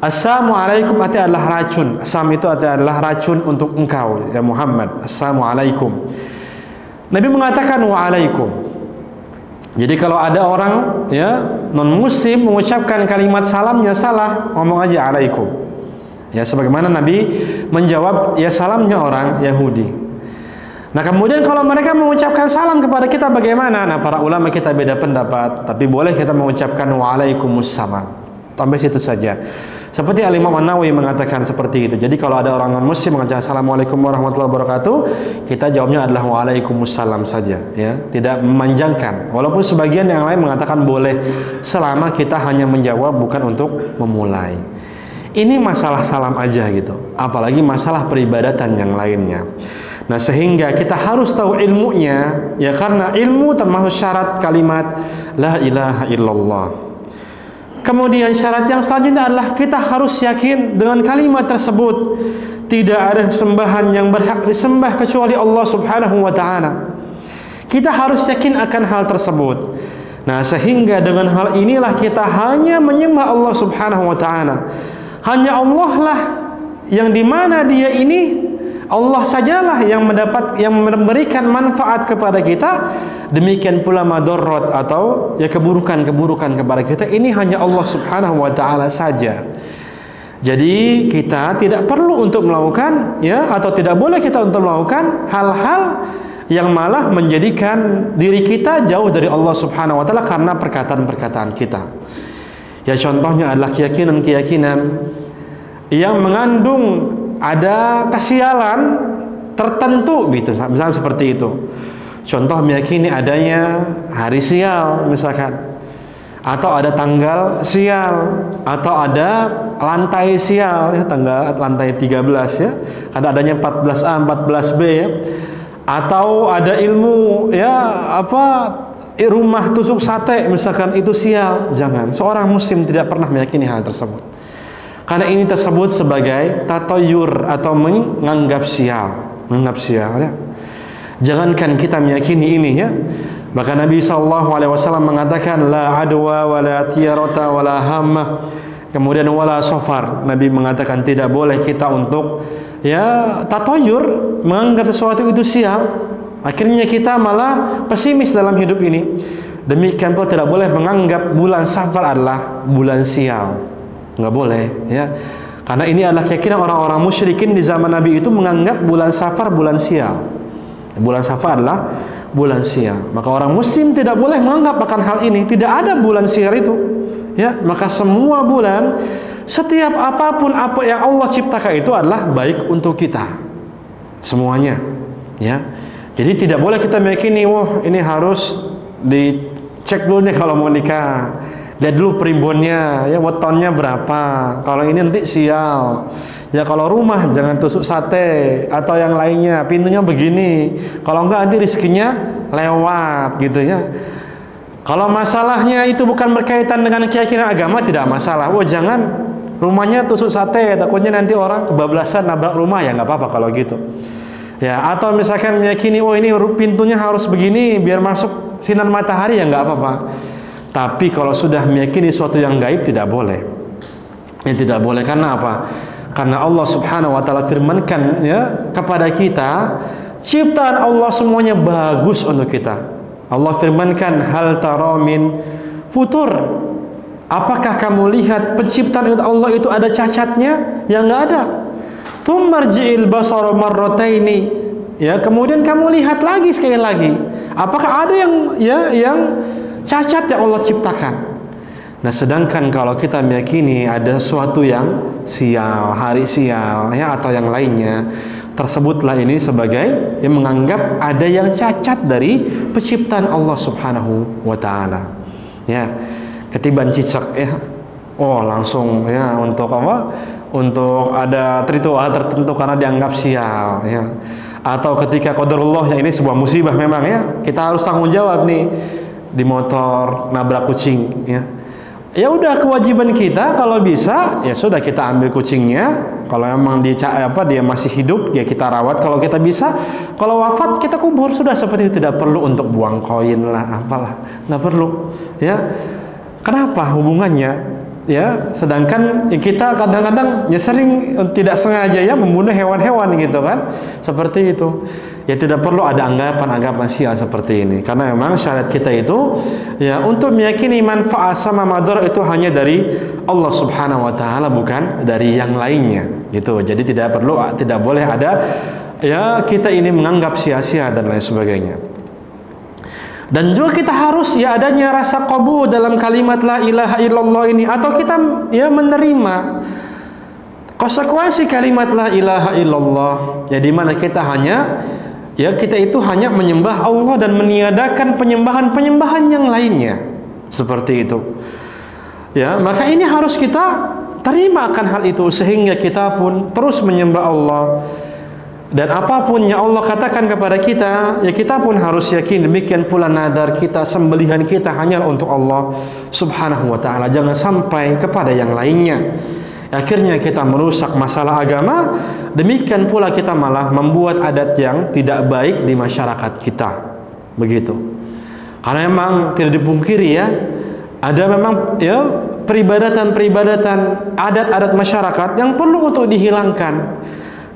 Assalamualaikum artinya adalah racun. Assam itu artinya adalah racun untuk engkau ya Muhammad. Assalamualaikum. Nabi mengatakan waalaikum. Jadi kalau ada orang ya non muslim mengucapkan kalimat salamnya salah, ngomong aja alaikum. Ya sebagaimana Nabi menjawab ya salamnya orang Yahudi. Nah kemudian kalau mereka mengucapkan salam kepada kita bagaimana? Nah para ulama kita beda pendapat, tapi boleh kita mengucapkan waalaikumsalam. Sampai situ saja. Seperti Al-Imam An-Nawawi mengatakan seperti itu. Jadi kalau ada orang non-muslim mengatakan assalamualaikum warahmatullahi wabarakatuh, kita jawabnya adalah waalaikumsalam saja ya, tidak memanjangkan. Walaupun sebagian yang lain mengatakan boleh selama kita hanya menjawab bukan untuk memulai. Ini masalah salam aja gitu. Apalagi masalah peribadatan yang lainnya. Nah, sehingga kita harus tahu ilmunya ya, karena ilmu termasuk syarat kalimat la ilaha illallah. Kemudian syarat yang selanjutnya adalah kita harus yakin dengan kalimat tersebut tidak ada sembahan yang berhak disembah kecuali Allah Subhanahu wa taala. Kita harus yakin akan hal tersebut. Nah, sehingga dengan hal inilah kita hanya menyembah Allah Subhanahu wa taala. hanya Allah lah yang dimana dia ini Allah sajalah yang memberikan manfaat kepada kita. Demikian pula madarat atau ya keburukan-keburukan kepada kita, ini hanya Allah Subhanahu wa taala saja. Jadi kita tidak perlu untuk melakukan ya, atau tidak boleh kita untuk melakukan hal-hal yang malah menjadikan diri kita jauh dari Allah Subhanahu wa taala karena perkataan-perkataan kita. Ya contohnya adalah keyakinan-keyakinan yang mengandung ada kesialan tertentu gitu, misalnya seperti itu. Contoh meyakini adanya hari sial misalkan, atau ada tanggal sial, atau ada lantai sial ya, tanggal lantai 13 ya, ada adanya 14A 14B ya, atau ada ilmu ya rumah tusuk sate misalkan, itu sial. Jangan, seorang muslim tidak pernah meyakini hal tersebut, karena ini tersebut sebagai tatayur atau menganggap sial ya. Jangankan kita meyakini ini ya, maka Nabi SAW mengatakan la adwa wala tiyarata wala hammah, kemudian wala safar. Nabi mengatakan tidak boleh kita untuk ya tatayur, menganggap sesuatu itu sial. Akhirnya kita malah pesimis dalam hidup ini. Demikian pula tidak boleh menganggap bulan Safar adalah bulan sial. Nggak boleh ya, karena ini adalah keyakinan orang-orang musyrikin di zaman Nabi itu, menganggap bulan Safar bulan sial. Bulan Safar adalah bulan sial. Maka orang muslim tidak boleh menganggap akan hal ini. Tidak ada bulan sial itu ya. Maka semua bulan, setiap apapun apa yang Allah ciptakan itu adalah baik untuk kita semuanya ya. Jadi tidak boleh kita meyakini wah ini harus dicek dulu nih kalau mau nikah, lihat dulu primbonnya ya, wetonnya berapa, kalau ini nanti sial ya. Kalau rumah jangan tusuk sate atau yang lainnya, pintunya begini, kalau enggak nanti rezekinya lewat gitu ya. Kalau masalahnya itu bukan berkaitan dengan keyakinan agama, tidak masalah. Oh jangan rumahnya tusuk sate, takutnya nanti orang kebablasan nabrak rumah, ya nggak apa-apa kalau gitu ya. Atau misalkan meyakini oh ini pintunya harus begini biar masuk sinar matahari, ya nggak apa-apa. Tapi kalau sudah meyakini sesuatu yang gaib, tidak boleh ya, tidak boleh. Karena apa? Karena Allah Subhanahu wa taala firmankan ya kepada kita, ciptaan Allah semuanya bagus untuk kita. Allah firmankan hal tara min futur, apakah kamu lihat penciptaan Allah itu ada cacatnya? Ya nggak ada. Tsummarji'il basara marrataini ya, kemudian kamu lihat lagi sekali lagi, apakah ada yang cacat yang Allah ciptakan? Nah, sedangkan kalau kita meyakini ada sesuatu yang sial, hari sial ya, atau yang lainnya, tersebutlah ini sebagai yang menganggap ada yang cacat dari penciptaan Allah Subhanahu wa taala. Ya, ketiban cicak ya. Oh, langsung ya untuk apa? Untuk ada ritual tertentu karena dianggap sial ya. Atau ketika qadarullah ya, ini sebuah musibah memang ya, kita harus tanggung jawab nih, di motor nabrak kucing ya. Ya udah, kewajiban kita kalau bisa ya sudah kita ambil kucingnya. Kalau memang dia masih hidup ya kita rawat, kalau kita bisa. Kalau wafat kita kubur, sudah seperti itu. Tidak perlu untuk buang koin lah apalah, nggak perlu ya. Kenapa hubungannya ya? Sedangkan kita kadang-kadang ya sering tidak sengaja ya membunuh hewan-hewan gitu kan, seperti itu. Ya tidak perlu ada anggapan-anggapan sial seperti ini, karena memang syariat kita itu ya untuk meyakini manfaat sama madar itu hanya dari Allah Subhanahu wa taala, bukan dari yang lainnya gitu. Jadi tidak boleh ada ya kita ini menganggap sia-sia dan lain sebagainya. Dan juga kita harus ya adanya rasa qabul dalam kalimat la ilaha illallah ini, atau kita ya menerima konsekuensi kalimat la ilaha illallah ya, di mana kita itu hanya menyembah Allah dan meniadakan penyembahan-penyembahan yang lainnya seperti itu ya. Maka ini harus kita terima akan hal itu, sehingga kita pun terus menyembah Allah. Dan apapun yang Allah katakan kepada kita, ya kita pun harus yakin. Demikian pula nadar kita, sembelihan kita hanya untuk Allah Subhanahu wa ta'ala, jangan sampai kepada yang lainnya. Akhirnya kita merusak masalah agama. Demikian pula kita malah membuat adat yang tidak baik di masyarakat kita, begitu. Karena memang tidak dipungkiri ya, Ada memang ya peribadatan-peribadatan, adat-adat masyarakat yang perlu untuk dihilangkan.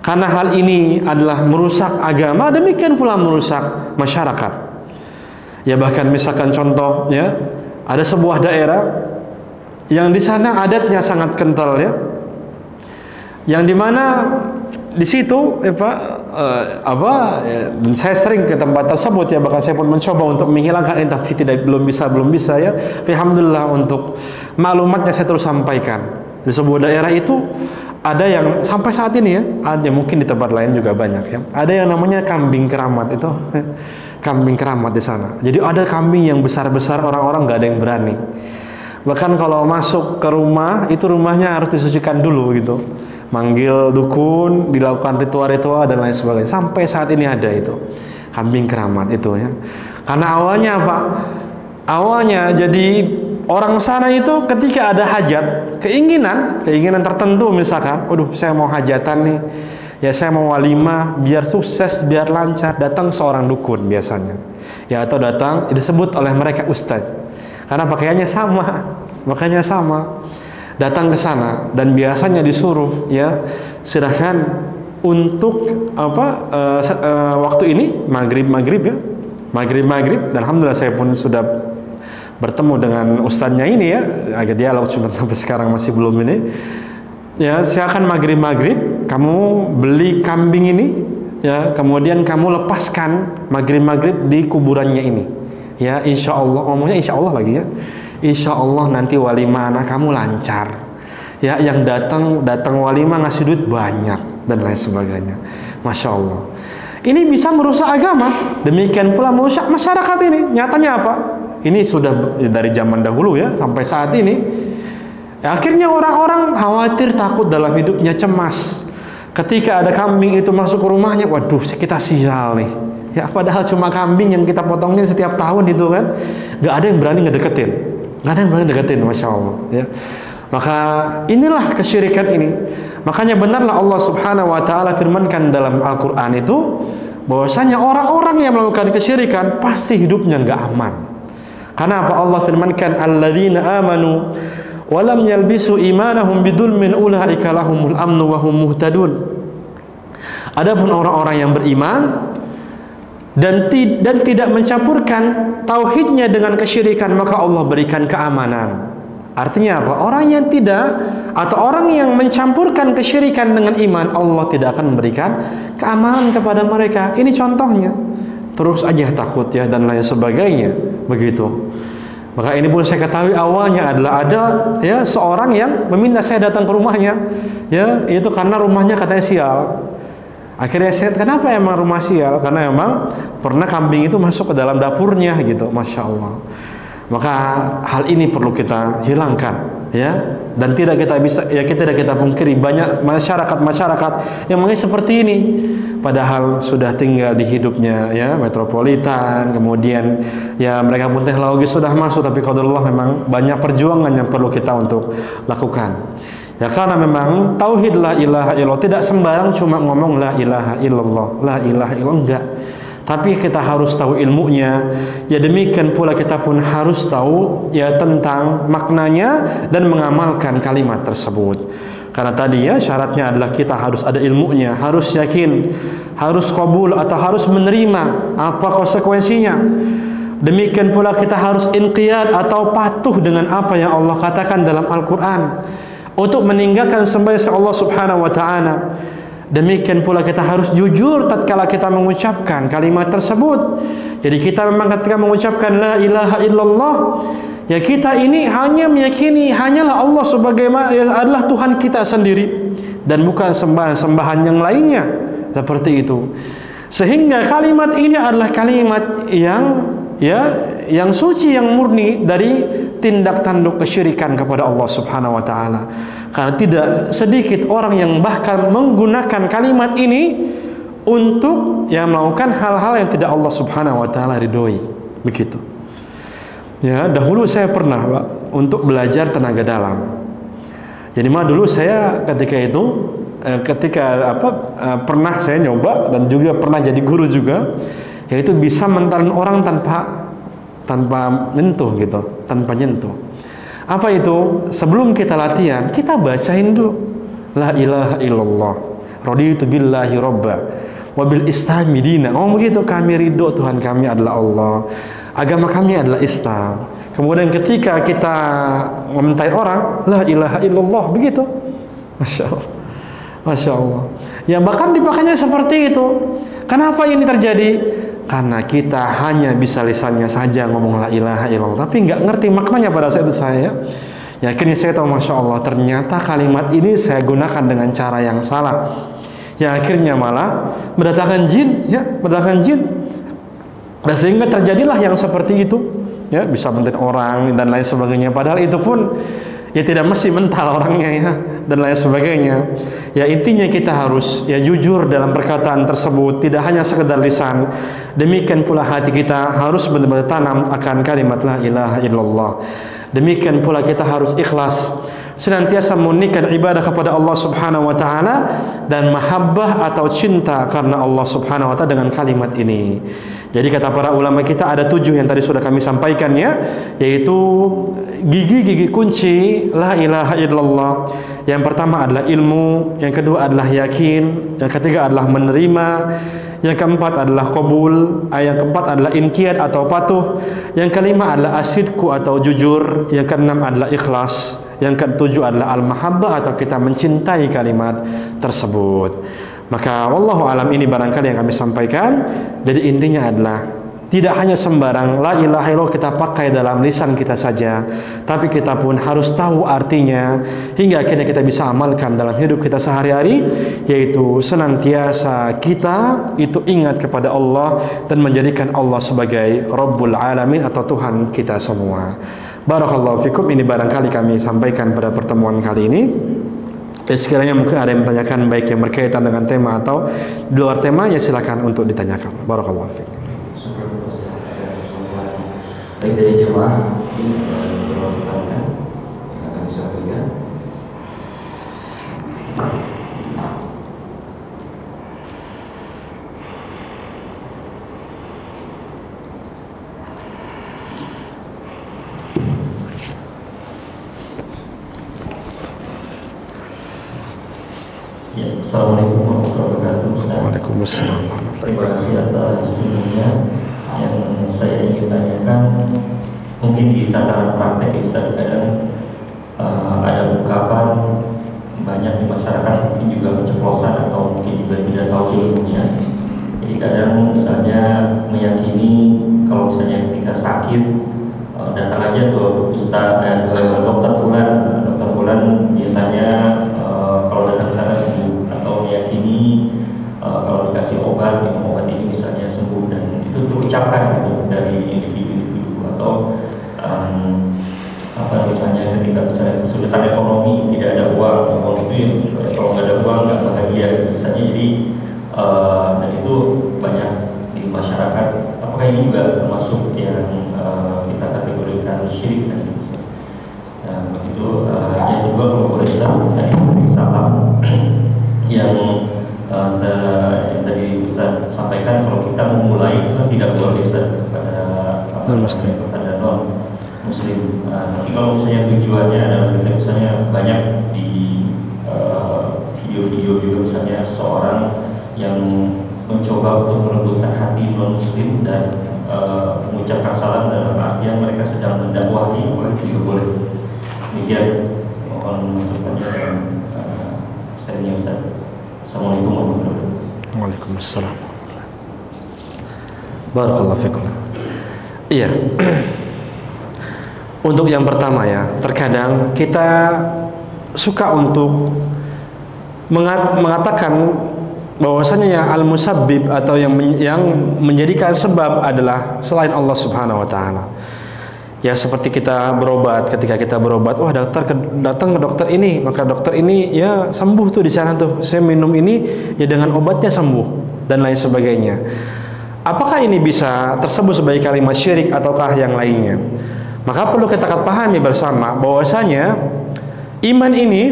Karena hal ini adalah merusak agama, demikian pula merusak masyarakat. Ya bahkan misalkan contoh ya, ada sebuah daerah yang di sana adatnya sangat kental ya. Yang dimana di situ dan saya sering ke tempat tersebut ya, bahkan saya pun mencoba untuk menghilangkan ini, tapi belum bisa ya. Tapi alhamdulillah untuk maklumatnya saya terus sampaikan. Di sebuah daerah itu ada yang sampai saat ini ya, ada mungkin di tempat lain juga banyak ya. Ada yang namanya kambing keramat itu. Kambing keramat di sana. Jadi ada kambing yang besar-besar, orang-orang nggak ada yang berani. Bahkan kalau masuk ke rumah, itu rumahnya harus disucikan dulu gitu. Manggil dukun, dilakukan ritual-ritual dan lain sebagainya. Sampai saat ini ada itu kambing keramat itu ya. Karena awalnya apa? Awalnya jadi orang sana itu ketika ada hajat, keinginan tertentu misalkan, waduh saya mau hajatan nih, ya saya mau walimah biar sukses, biar lancar, datang seorang dukun biasanya. Ya atau datang disebut oleh mereka ustadz. Karena pakaiannya sama, makanya sama. Datang ke sana dan biasanya disuruh ya, silahkan untuk waktu ini maghrib ya, maghrib dan alhamdulillah saya pun sudah bertemu dengan ustadznya ini ya, agak dialog cuma sampai sekarang masih belum ini. Ya silakan maghrib kamu beli kambing ini ya, kemudian kamu lepaskan maghrib di kuburannya ini. Ya insya Allah, ngomongnya insya Allah lagi ya, insya Allah nanti walimah anak kamu lancar ya, yang datang walimah ngasih duit banyak dan lain sebagainya. Masya Allah, ini bisa merusak agama, demikian pula merusak masyarakat ini. Nyatanya apa? Ini sudah dari zaman dahulu ya sampai saat ini ya, akhirnya orang-orang khawatir, takut dalam hidupnya, cemas ketika ada kambing itu masuk ke rumahnya. Waduh kita sial nih ya, padahal cuma kambing yang kita potongin setiap tahun itu kan, nggak ada yang berani ngedeketin, Masya Allah ya. Maka inilah kesyirikan ini. Makanya benarlah Allah Subhanahu wa ta'ala firmankan dalam Al-Quran itu bahwasanya orang-orang yang melakukan kesyirikan pasti hidupnya nggak aman. Karena apa? Allah firmankan alladzina amanu wa lam yalbisu imanahum bidzulmin ulaika lahumul amnu wa hum muhtadun. Adapun orang-orang yang beriman dan tidak mencampurkan tauhidnya dengan kesyirikan, maka Allah berikan keamanan. Artinya apa? Orang yang tidak atau orang yang mencampurkan kesyirikan dengan iman, Allah tidak akan memberikan keamanan kepada mereka. Ini contohnya. Terus aja takut ya dan lain sebagainya. Begitu. Maka ini pun saya ketahui awalnya adalah ada ya seorang yang meminta saya datang ke rumahnya. Ya, itu karena rumahnya katanya sial. Akhirnya saya, kenapa emang rumah sial? Karena emang pernah kambing itu masuk ke dalam dapurnya gitu. Masya Allah. Maka hal ini perlu kita hilangkan ya, dan tidak kita pungkiri banyak masyarakat yang mungkin seperti ini, padahal sudah tinggal di hidupnya ya metropolitan, kemudian ya mereka pun teknologi sudah masuk, tapi qadarullah memang banyak perjuangan yang perlu kita untuk lakukan. Ya karena memang tauhid la ilaha illallah tidak sembarang cuma ngomong la ilaha illallah, enggak. Tapi kita harus tahu ilmunya. Ya demikian pula kita pun harus tahu ya tentang maknanya dan mengamalkan kalimat tersebut. Karena tadi ya syaratnya adalah kita harus ada ilmunya, harus yakin, harus qabul atau harus menerima apa konsekuensinya. Demikian pula kita harus inqiyad atau patuh dengan apa yang Allah katakan dalam Al-Quran untuk meninggalkan sembahyang Allah Subhanahu wa ta'ala. Demikian pula kita harus jujur tatkala kita mengucapkan kalimat tersebut. Jadi kita memang ketika mengucapkan la ilaha illallah, ya kita ini hanya meyakini hanyalah Allah adalah Tuhan kita sendiri dan bukan sembahan yang lainnya, seperti itu. Sehingga kalimat ini adalah kalimat yang suci, yang murni dari tindak tanduk kesyirikan kepada Allah Subhanahu wa ta'ala. Karena tidak sedikit orang yang bahkan menggunakan kalimat ini untuk melakukan hal-hal yang tidak Allah Subhanahu wa ta'ala ridhoi. Begitu. Ya, dahulu saya pernah Pak untuk belajar tenaga dalam. Jadi dulu saya ketika pernah saya nyoba dan juga pernah jadi guru juga, yaitu bisa mentalin orang tanpa menyentuh gitu, tanpa nyentuh. Apa itu? Sebelum kita latihan, kita bacain dulu. La ilaha illallah. Raditu billahi robba. Wabil islami dina. Ngomong begitu, kami ridho Tuhan kami adalah Allah. Agama kami adalah Islam. Kemudian ketika kita memintai orang, la ilaha illallah, begitu. Masya Allah. Masya Allah. Ya bahkan dipakainya seperti itu. Kenapa ini terjadi? Karena kita hanya bisa lisannya saja ngomong la ilaha illallah, tapi nggak ngerti maknanya pada saat itu saya. Ya akhirnya saya tahu, Masya Allah, ternyata kalimat ini saya gunakan dengan cara yang salah. Ya akhirnya malah mendatangkan jin, ya mendatangkan jin. Dan sehingga terjadilah yang seperti itu, ya bisa mentit orang dan lain sebagainya. Padahal itu pun ya tidak mesti mental orangnya, ya, dan lain sebagainya. Ya intinya kita harus ya jujur dalam perkataan tersebut, tidak hanya sekedar lisan. Demikian pula hati kita harus benar-benar tanam akan kalimat la ilaha illallah. Demikian pula kita harus ikhlas, senantiasa memurnikan ibadah kepada Allah Subhanahu wa taala dan mahabbah atau cinta karena Allah Subhanahu wa taala dengan kalimat ini. Jadi kata para ulama kita ada 7 yang tadi sudah kami sampaikan, ya, yaitu gigi-gigi kunci la ilaha illallah. Yang pertama adalah ilmu, yang kedua adalah yakin, yang ketiga adalah menerima, yang keempat adalah qabul, yang keempat adalah inqiyad atau patuh, yang kelima adalah asidku atau jujur, yang keenam adalah ikhlas, yang ketujuh adalah al-mahabbah atau kita mencintai kalimat tersebut. Maka wallahu alam, ini barangkali yang kami sampaikan. Jadi intinya adalah tidak hanya sembarang la ilaha illallah kita pakai dalam lisan kita saja, tapi kita pun harus tahu artinya hingga akhirnya kita bisa amalkan dalam hidup kita sehari-hari, yaitu senantiasa kita itu ingat kepada Allah dan menjadikan Allah sebagai Rabbul Alamin atau Tuhan kita semua. Barakallahu fikum, ini barangkali kami sampaikan pada pertemuan kali ini. Sekiranya mungkin ada yang menanyakan baik yang berkaitan dengan tema atau di luar tema, ya silakan untuk ditanyakan. Barakallahu fiik. Baik, dari jemaah ini pertanyaan yang akan disampaikan. Ya, assalamualaikum warahmatullahi wabarakatuh. Waalaikumsalam. Terima kasih atas ilmunya. Yang saya ingin tanyakan, mungkin di tataran praktek bisa kadang ada ungkapan banyak di masyarakat mungkin juga keceplosan atau mungkin juga tidak tahu ilmunya. Jadi kadang misalnya meyakini kalau misalnya kita sakit, datang aja ke ustaz dan ke dokter bulan biasanya kalau datang ke sana sembuh, atau meyakini kalau dikasih obat, minum obat ini misalnya sembuh, dan itu terucapkan gitu dari individu atau misalnya ketika misalnya kesulitan ekonomi, tidak ada uang, kalau nggak ada uang nggak bahagia misalnya. Jadi dan itu banyak di masyarakat. Apakah ini juga termasuk yang kita kategorikan syirik? Nah, begitu. Yang kedua, kalau boleh salam yang tadi Ustaz sampaikan, kalau kita memulai itu kan tidak boleh kepada non-muslim. Tapi kalau misalnya tujuannya adalah misalnya banyak di video-video juga misalnya seorang yang mencoba untuk melembutkan hati non-muslim dan mengucapkan salam dalam artian mereka sedang mendakwahi, juga boleh. Demikian, mohon masukannya dalam sharingnya Ustaz. Assalamualaikum warahmatullahi wabarakatuh. Waalaikumsalam. Barakallahu fikum. Iya. Untuk yang pertama, ya, terkadang kita suka untuk mengatakan bahwasanya yang al-musabbib atau yang menjadikan sebab adalah selain Allah Subhanahu wa taala. Ya seperti kita berobat, ketika kita berobat, wah datang ke dokter ini, maka dokter ini ya sembuh tuh di sana tuh. Saya minum ini ya dengan obatnya sembuh dan lain sebagainya. Apakah ini bisa tersebut sebagai kalimat syirik ataukah yang lainnya? Maka perlu kita pahami bersama bahwasanya iman ini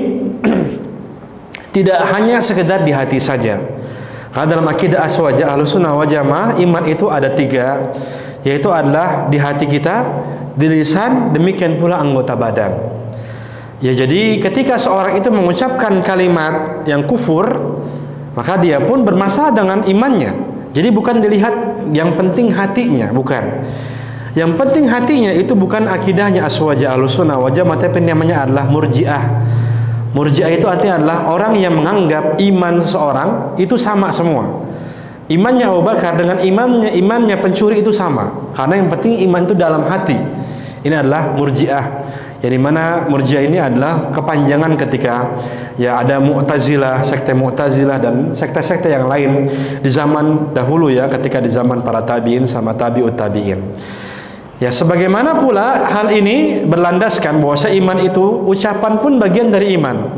tidak hanya sekedar di hati saja. Karena dalam akidah Ahlussunnah wal Jamaah, iman itu ada 3. yaitu adalah di hati kita, di lisan, demikian pula anggota badan. Ya, jadi ketika seorang itu mengucapkan kalimat yang kufur, maka dia pun bermasalah dengan imannya. Jadi bukan dilihat yang penting hatinya, bukan. Yang penting hatinya itu bukan akidahnya aswaja alusunah wajah, tapi namanya adalah murjiah. Murjiah itu artinya adalah orang yang menganggap iman seseorang itu sama semua. Imannya Abu Bakar dengan imannya pencuri itu sama, karena yang penting iman itu dalam hati. Ini adalah murjiah. Yang dimana murjiah ini adalah kepanjangan ketika ya ada Mu'tazilah, sekte Mu'tazilah dan sekte-sekte yang lain di zaman dahulu ya, ketika di zaman para tabi'in sama tabi'ut tabi'in. Ya, sebagaimana pula hal ini berlandaskan bahwa iman itu ucapan pun bagian dari iman.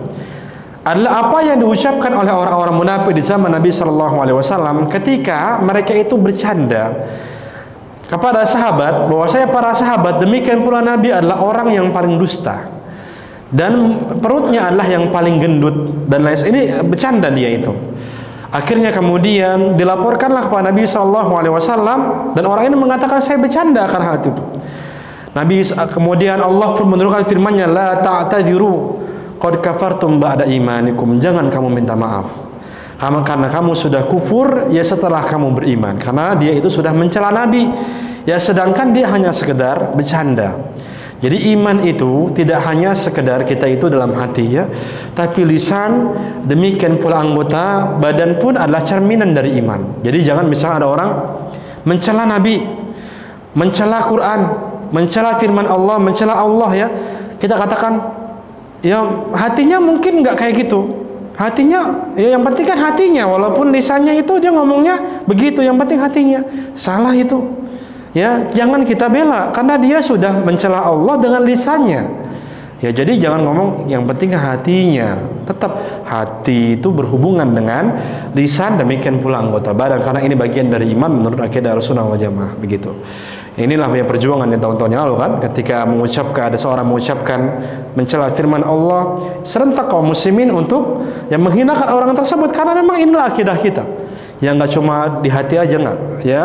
Adalah apa yang diucapkan oleh orang-orang munafik di zaman Nabi sallallahu alaihi wasallam ketika mereka itu bercanda kepada sahabat, bahwasanya para sahabat demikian pula Nabi adalah orang yang paling dusta dan perutnya adalah yang paling gendut dan lain. Ini bercanda dia itu. Akhirnya kemudian dilaporkanlah kepada Nabi sallallahu alaihi wasallam dan orang ini mengatakan saya bercanda karena hal itu. Nabi kemudian Allah pun menurunkan firman-Nya, la ta'tadiru qad kafartum ba'da imanikum. Jangan kamu minta maaf. Karena kamu sudah kufur ya setelah kamu beriman. Karena dia itu sudah mencela Nabi. Ya, sedangkan dia hanya sekedar bercanda. Jadi iman itu tidak hanya sekedar kita itu dalam hati ya, tapi lisan, demikian pula anggota badan pun adalah cerminan dari iman. Jadi jangan misalnya ada orang mencela Nabi, mencela Quran, mencela firman Allah, mencela Allah ya, kita katakan ya hatinya mungkin nggak kayak gitu. Hatinya ya yang penting kan hatinya, walaupun lisannya itu dia ngomongnya begitu, yang penting hatinya. Salah itu. Ya, jangan kita bela karena dia sudah mencela Allah dengan lisannya. Ya, jadi jangan ngomong yang penting hatinya. Tetap hati itu berhubungan dengan lisan, demikian pula anggota badan, karena ini bagian dari iman menurut akidah Ahlussunnah wal Jamaah begitu. Inilah yang perjuangan yang tahun-tahun yang lalu kan, ketika ada seorang mengucapkan mencela firman Allah, serentak kaum muslimin untuk yang menghinakan orang tersebut, karena memang inilah akidah kita. Ya, nggak cuma di hati aja, nggak ya,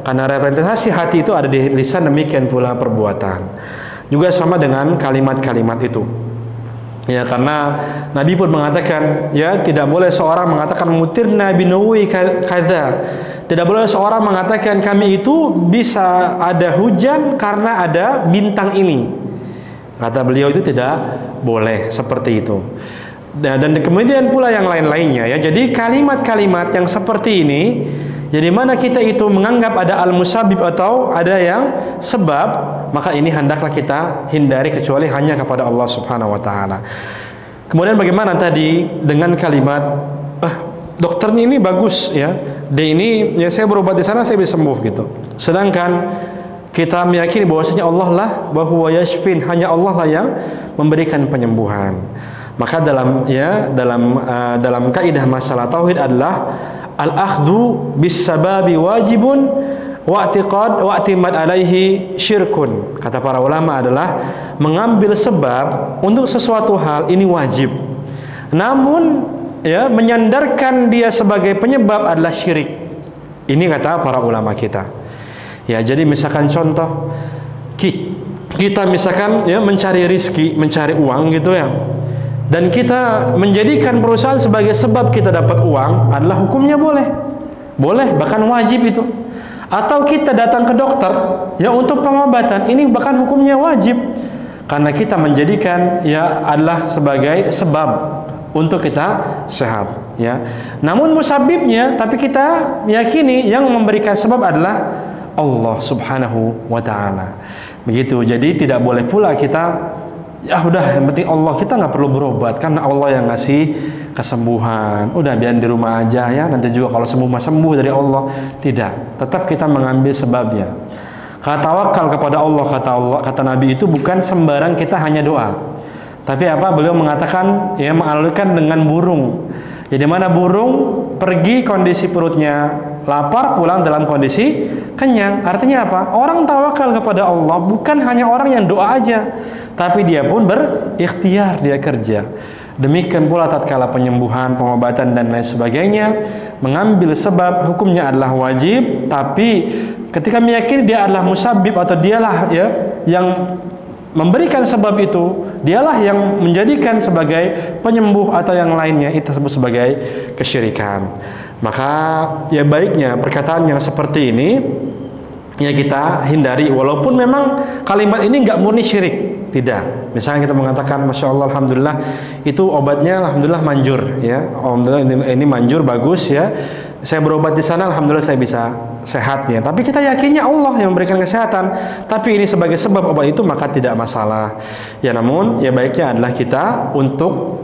karena representasi hati itu ada di lisan, demikian pula perbuatan. Juga sama dengan kalimat-kalimat itu ya, karena Nabi pun mengatakan ya, tidak boleh seorang mengatakan mutirna binuwi kada, tidak boleh seorang mengatakan kami itu bisa ada hujan karena ada bintang ini. Kata beliau itu tidak boleh seperti itu. Dan kemudian pula yang lain-lainnya ya. Jadi kalimat-kalimat yang seperti ini, jadi mana kita itu menganggap ada al-musabbib atau ada yang sebab, maka ini hendaklah kita hindari kecuali hanya kepada Allah Subhanahu wa taala. Kemudian bagaimana tadi dengan kalimat dokternya ini bagus ya, dia ini ya saya berobat di sana saya bisa sembuh gitu. Sedangkan kita meyakini bahwasanya Allah lah bahwa yashfin, hanya Allah lah yang memberikan penyembuhan. Maka dalam kaidah masalah tauhid adalah al-akhdhu bis sababi wajibun wa i'timad alaihi syirkun. Kata para ulama adalah mengambil sebab untuk sesuatu hal ini wajib. Namun ya, menyandarkan dia sebagai penyebab adalah syirik. Ini kata para ulama kita. Ya, jadi misalkan contoh kita misalkan ya mencari rizki, mencari uang gitu ya. Dan kita menjadikan perusahaan sebagai sebab kita dapat uang, adalah hukumnya boleh. Boleh, bahkan wajib itu. Atau kita datang ke dokter ya untuk pengobatan, ini bahkan hukumnya wajib. Karena kita menjadikan ya adalah sebagai sebab untuk kita sehat ya. Namun musabbibnya, tapi kita yakini yang memberikan sebab adalah Allah Subhanahu wa taala. Begitu. Jadi tidak boleh pula kita ya udah yang penting Allah, kita nggak perlu berobat karena Allah yang ngasih kesembuhan, udah biar di rumah aja ya, nanti juga kalau sembuh sembuh dari Allah. Tidak, tetap kita mengambil sebabnya. Tawakal kepada Allah, kata Nabi itu bukan sembarang kita hanya doa, tapi apa, beliau mengatakan ya mengalirkan dengan burung. Jadi mana burung pergi kondisi perutnya lapar, pulang dalam kondisi kenyang. Artinya apa? Orang tawakal kepada Allah bukan hanya orang yang doa aja, tapi dia pun berikhtiar, dia kerja. Demikian pula tatkala penyembuhan, pengobatan dan lain sebagainya, mengambil sebab hukumnya adalah wajib, tapi ketika meyakini dia adalah musabbib atau dialah ya yang memberikan sebab itu, dialah yang menjadikan sebagai penyembuh atau yang lainnya, itu disebut sebagai kesyirikan. Maka ya baiknya perkataan yang seperti ini ya kita hindari, walaupun memang kalimat ini nggak murni syirik, tidak. Misalnya kita mengatakan Masya Allah, Alhamdulillah itu obatnya Alhamdulillah manjur ya, Alhamdulillah ini manjur, bagus ya, saya berobat di sana Alhamdulillah saya bisa sehat ya. Tapi kita yakinnya Allah yang memberikan kesehatan, tapi ini sebagai sebab obat itu, maka tidak masalah ya. Namun ya baiknya adalah kita untuk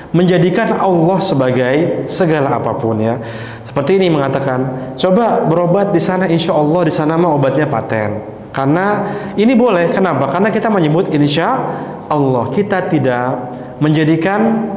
menjadikan Allah sebagai segala apapun ya. Seperti ini mengatakan, coba berobat di sana, insya Allah di sana mah obatnya paten. Karena ini boleh, kenapa? Karena kita menyebut insya Allah, kita tidak menjadikan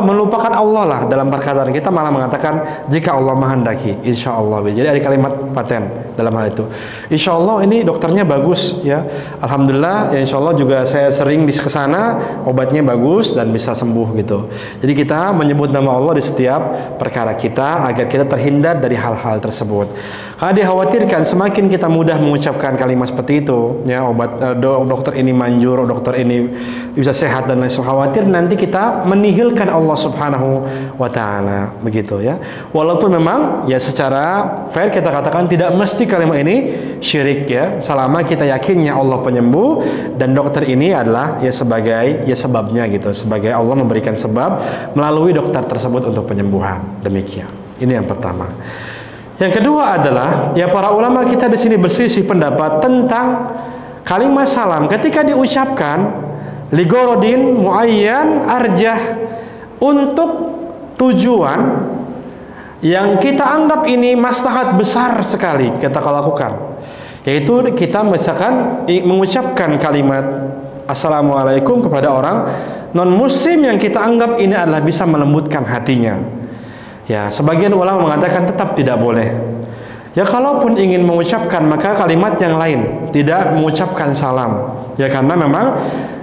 melupakan Allah lah dalam perkataan kita, malah mengatakan jika Allah menghendaki, insya Allah. Jadi ada kalimat paten dalam hal itu. Insya Allah ini dokternya bagus ya, Alhamdulillah ya, insya Allah juga saya sering di kesana, obatnya bagus dan bisa sembuh gitu. Jadi kita menyebut nama Allah di setiap perkara kita agar kita terhindar dari hal-hal tersebut. Karena dikhawatirkan semakin kita mudah mengucapkan kalimat seperti itu ya, obat dokter ini manjur, dokter ini bisa sehat dan lain sebagainya, khawatir nanti kita menihilkan Allah Subhanahu wa taala begitu ya. Walaupun memang ya secara fair kita katakan tidak mesti kalimat ini syirik ya, selama kita yakinnya Allah penyembuh dan dokter ini adalah ya sebagai ya sebabnya gitu, sebagai Allah memberikan sebab melalui dokter tersebut untuk penyembuhan. Demikian. Ini yang pertama. Yang kedua adalah ya para ulama kita di sini berselisih pendapat tentang kalimat salam ketika diucapkan ligorodin muayyan arjah, untuk tujuan yang kita anggap ini maslahat besar sekali kita lakukan, yaitu kita misalkan mengucapkan kalimat assalamualaikum kepada orang non muslim yang kita anggap ini adalah bisa melembutkan hatinya ya. Sebagian ulama mengatakan tetap tidak boleh ya, kalaupun ingin mengucapkan maka kalimat yang lain, tidak mengucapkan salam ya, karena memang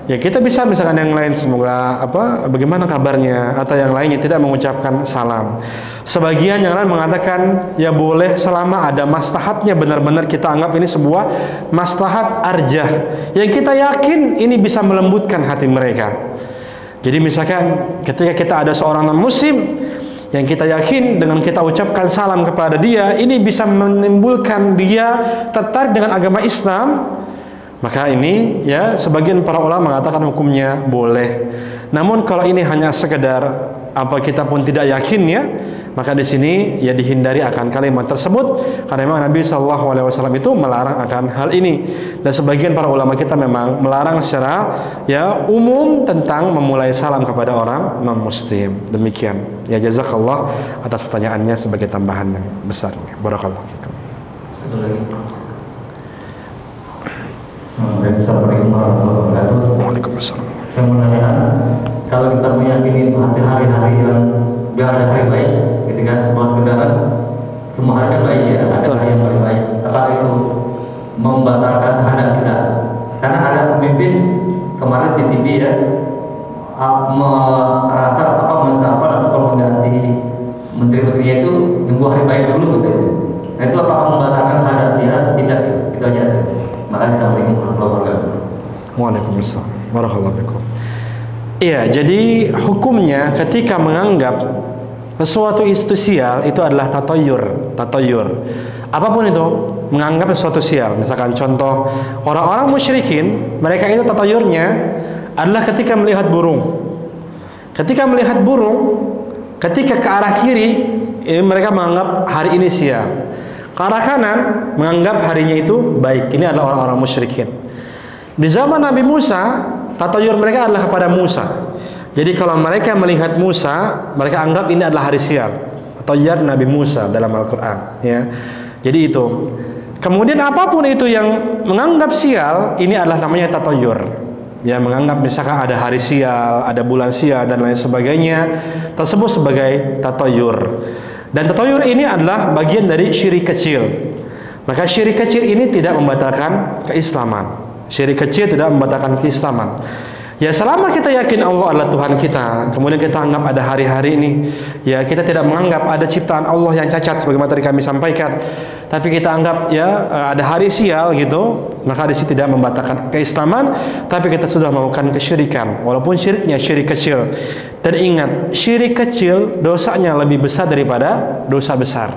ya kita bisa misalkan yang lain semoga bagaimana kabarnya atau yang lainnya, tidak mengucapkan salam. Sebagian yang lain mengatakan ya boleh selama ada maslahatnya, benar-benar kita anggap ini sebuah maslahat arjah yang kita yakin ini bisa melembutkan hati mereka. Jadi misalkan ketika kita ada seorang non muslim yang kita yakin dengan kita ucapkan salam kepada dia ini bisa menimbulkan dia tertarik dengan agama Islam, maka ini ya sebagian para ulama mengatakan hukumnya boleh. Namun kalau ini hanya sekedar kita pun tidak yakin ya, maka di sini ya dihindari akan kalimat tersebut, karena memang Nabi SAW itu melarang akan hal ini. Dan sebagian para ulama kita memang melarang secara ya umum tentang memulai salam kepada orang non muslim. Demikian ya, jazakallah atas pertanyaannya sebagai tambahan yang besar. Barakallahu fikum. Assalamualaikum warahmatullahi wabarakatuh. Waalaikumsalam. Saya mau nanya, kalau kita meyakini hari-hari yang biar ada hari baik, ketika semua kendaraan semua hari kan baik ya, ada hari yang paling baik. Apakah itu membatalkan hadap kita? Karena ada pemimpin kemarin di TV ya, merasa mencapai atau mengganti menteri-menterinya itu nunggu hari baik dulu gitu. Nah itu apakah membatalkan hadap dia? Tidak, itu aja. Makanya Assalamualaikum warahmatullahi wabarakatuh. Waalaikumsalam warahmatullahi wabarakatuh. Iya, jadi hukumnya ketika menganggap sesuatu itu sial itu adalah tatoyur. Apapun itu, menganggap sesuatu sial. Misalkan contoh orang-orang musyrikin, mereka itu tatoyurnya adalah ketika melihat burung. Ketika melihat burung, ketika ke arah kiri, mereka menganggap hari ini sial. Ke arah kanan menganggap harinya itu baik. Ini adalah orang-orang musyrikin. Di zaman Nabi Musa, tatayur mereka adalah kepada Musa. Jadi kalau mereka melihat Musa, mereka anggap ini adalah hari sial. Tatayur Nabi Musa dalam Al-Quran ya. Jadi itu. Kemudian apapun itu yang menganggap sial, ini adalah namanya tatayur. Ya, menganggap misalkan ada hari sial, ada bulan sial dan lain sebagainya, tersebut sebagai tatayur. Dan tatayur ini adalah bagian dari syirik kecil. Maka syirik kecil ini tidak membatalkan keislaman. Syirik kecil tidak membatalkan keislaman. Ya selama kita yakin Allah adalah Tuhan kita, kemudian kita anggap ada hari-hari ini, ya kita tidak menganggap ada ciptaan Allah yang cacat sebagaimana tadi kami sampaikan, tapi kita anggap ya ada hari sial gitu, maka di sini tidak membatalkan keislaman, tapi kita sudah melakukan kesyirikan, walaupun syiriknya syirik kecil. Dan ingat, syirik kecil dosanya lebih besar daripada dosa besar.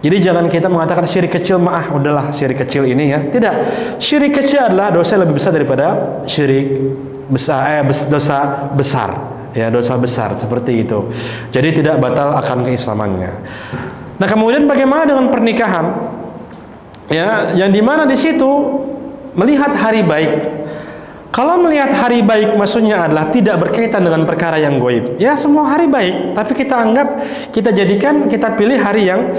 Jadi jangan kita mengatakan syirik kecil udahlah syirik kecil ini ya. Tidak. Syirik kecil adalah dosa yang lebih besar daripada syirik besar, dosa besar. Ya, dosa besar seperti itu. Jadi tidak batal akan keislamannya. Nah, kemudian bagaimana dengan pernikahan? Ya, yang dimana di situ melihat hari baik. Kalau melihat hari baik maksudnya adalah tidak berkaitan dengan perkara yang gaib. Ya, semua hari baik, tapi kita anggap, kita jadikan, kita pilih hari yang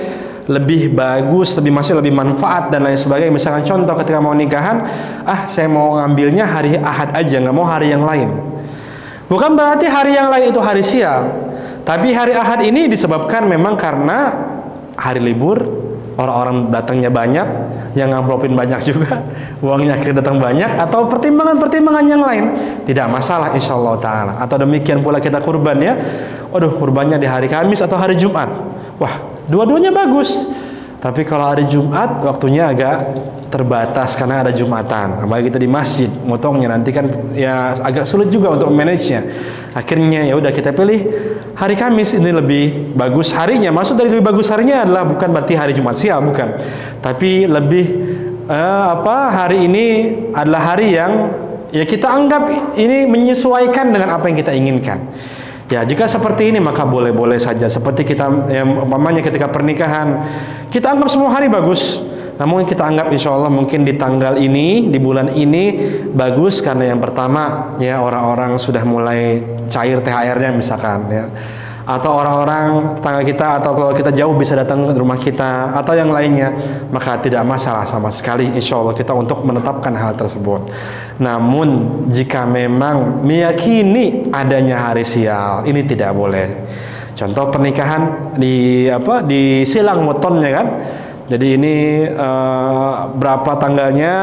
lebih bagus, masih lebih manfaat dan lain sebagainya. Misalkan contoh ketika mau nikahan, saya mau ngambilnya hari Ahad aja, nggak mau hari yang lain. Bukan berarti hari yang lain itu hari sial, tapi hari Ahad ini disebabkan memang karena hari libur, orang-orang datangnya banyak, yang ngamplopin banyak juga, uangnya akhirnya datang banyak, atau pertimbangan-pertimbangan yang lain. Tidak masalah insyaallah ta'ala. Atau demikian pula kita kurban ya, kurbannya di hari Kamis atau hari Jumat. Wah, dua-duanya bagus. Tapi kalau hari Jumat waktunya agak terbatas karena ada Jumatan. Apalagi kita di masjid, motongnya nanti kan ya agak sulit juga untuk manage-nya. Akhirnya ya udah kita pilih hari Kamis, ini lebih bagus harinya. Maksud dari lebih bagus harinya adalah bukan berarti hari Jumat sial, bukan. Tapi lebih hari ini adalah hari yang ya kita anggap ini menyesuaikan dengan apa yang kita inginkan. Ya, jika seperti ini maka boleh-boleh saja. Seperti kita umpamanya ketika pernikahan, kita anggap semua hari bagus. Namun kita anggap insya Allah mungkin di tanggal ini, di bulan ini bagus karena yang pertama ya orang-orang sudah mulai cair THR-nya misalkan ya. Atau orang-orang tetangga kita atau kalau kita jauh bisa datang ke rumah kita atau yang lainnya, maka tidak masalah sama sekali insya Allah kita untuk menetapkan hal tersebut. Namun jika memang meyakini adanya hari sial, ini tidak boleh. Contoh pernikahan di silang wetonnya kan. Jadi ini berapa tanggalnya,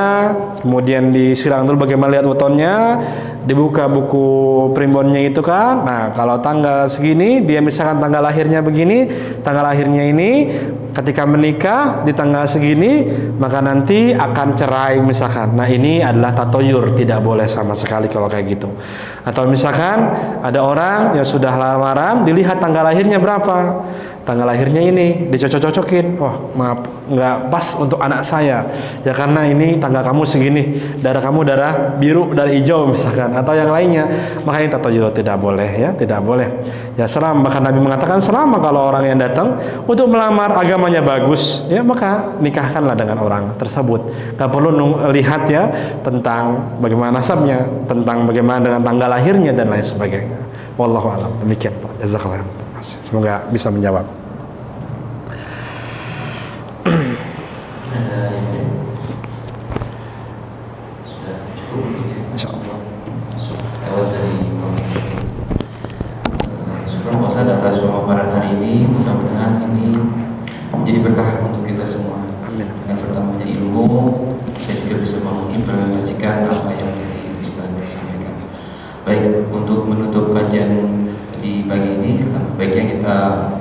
kemudian disilang dulu bagaimana lihat wetonnya, dibuka buku primbonnya itu kan. Nah, kalau tanggal segini, dia misalkan tanggal lahirnya begini, tanggal lahirnya ini, ketika menikah di tanggal segini, maka nanti akan cerai misalkan. Nah, ini adalah tatoyur, tidak boleh sama sekali kalau kayak gitu. Atau misalkan ada orang yang sudah lamaran, dilihat tanggal lahirnya berapa. Tanggal lahirnya ini dicocok-cocokin, wah maaf nggak pas untuk anak saya ya karena ini tanggal kamu segini, darah kamu darah biru, darah hijau misalkan atau yang lainnya, maka ini tatoyur tidak boleh ya, tidak boleh ya. Selama bahkan Nabi mengatakan selama kalau orang yang datang untuk melamar agamanya bagus ya maka nikahkanlah dengan orang tersebut, nggak perlu lihat ya tentang bagaimana nasabnya, tentang bagaimana dengan tanggal lahirnya dan lain sebagainya. Wallahu a'lam. Demikian Pak, jazakallah. Semoga bisa menjawab. Insyaallah. Semoga atas pemaparan hari ini, mudah-mudahan ini menjadi berkah untuk kita semua. Amin. Yang pertama menjadi ilmu, dan juga bisa mengimplementasikan apa yang bisa disampaikan. Baik, untuk menutup kajian di pagi ini, baiknya kita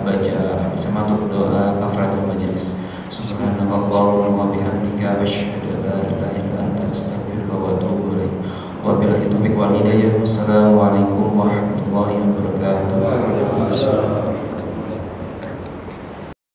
baca bersama untuk doa kafaratul majelis. Subhanallah wa bihamdika asyhadu an la ilaha illa anta astaghfiruka wa atubu ilaik. Wabillahi taufiq wal hidayah. Wassalamualaikum warahmatullahi wabarakatuh.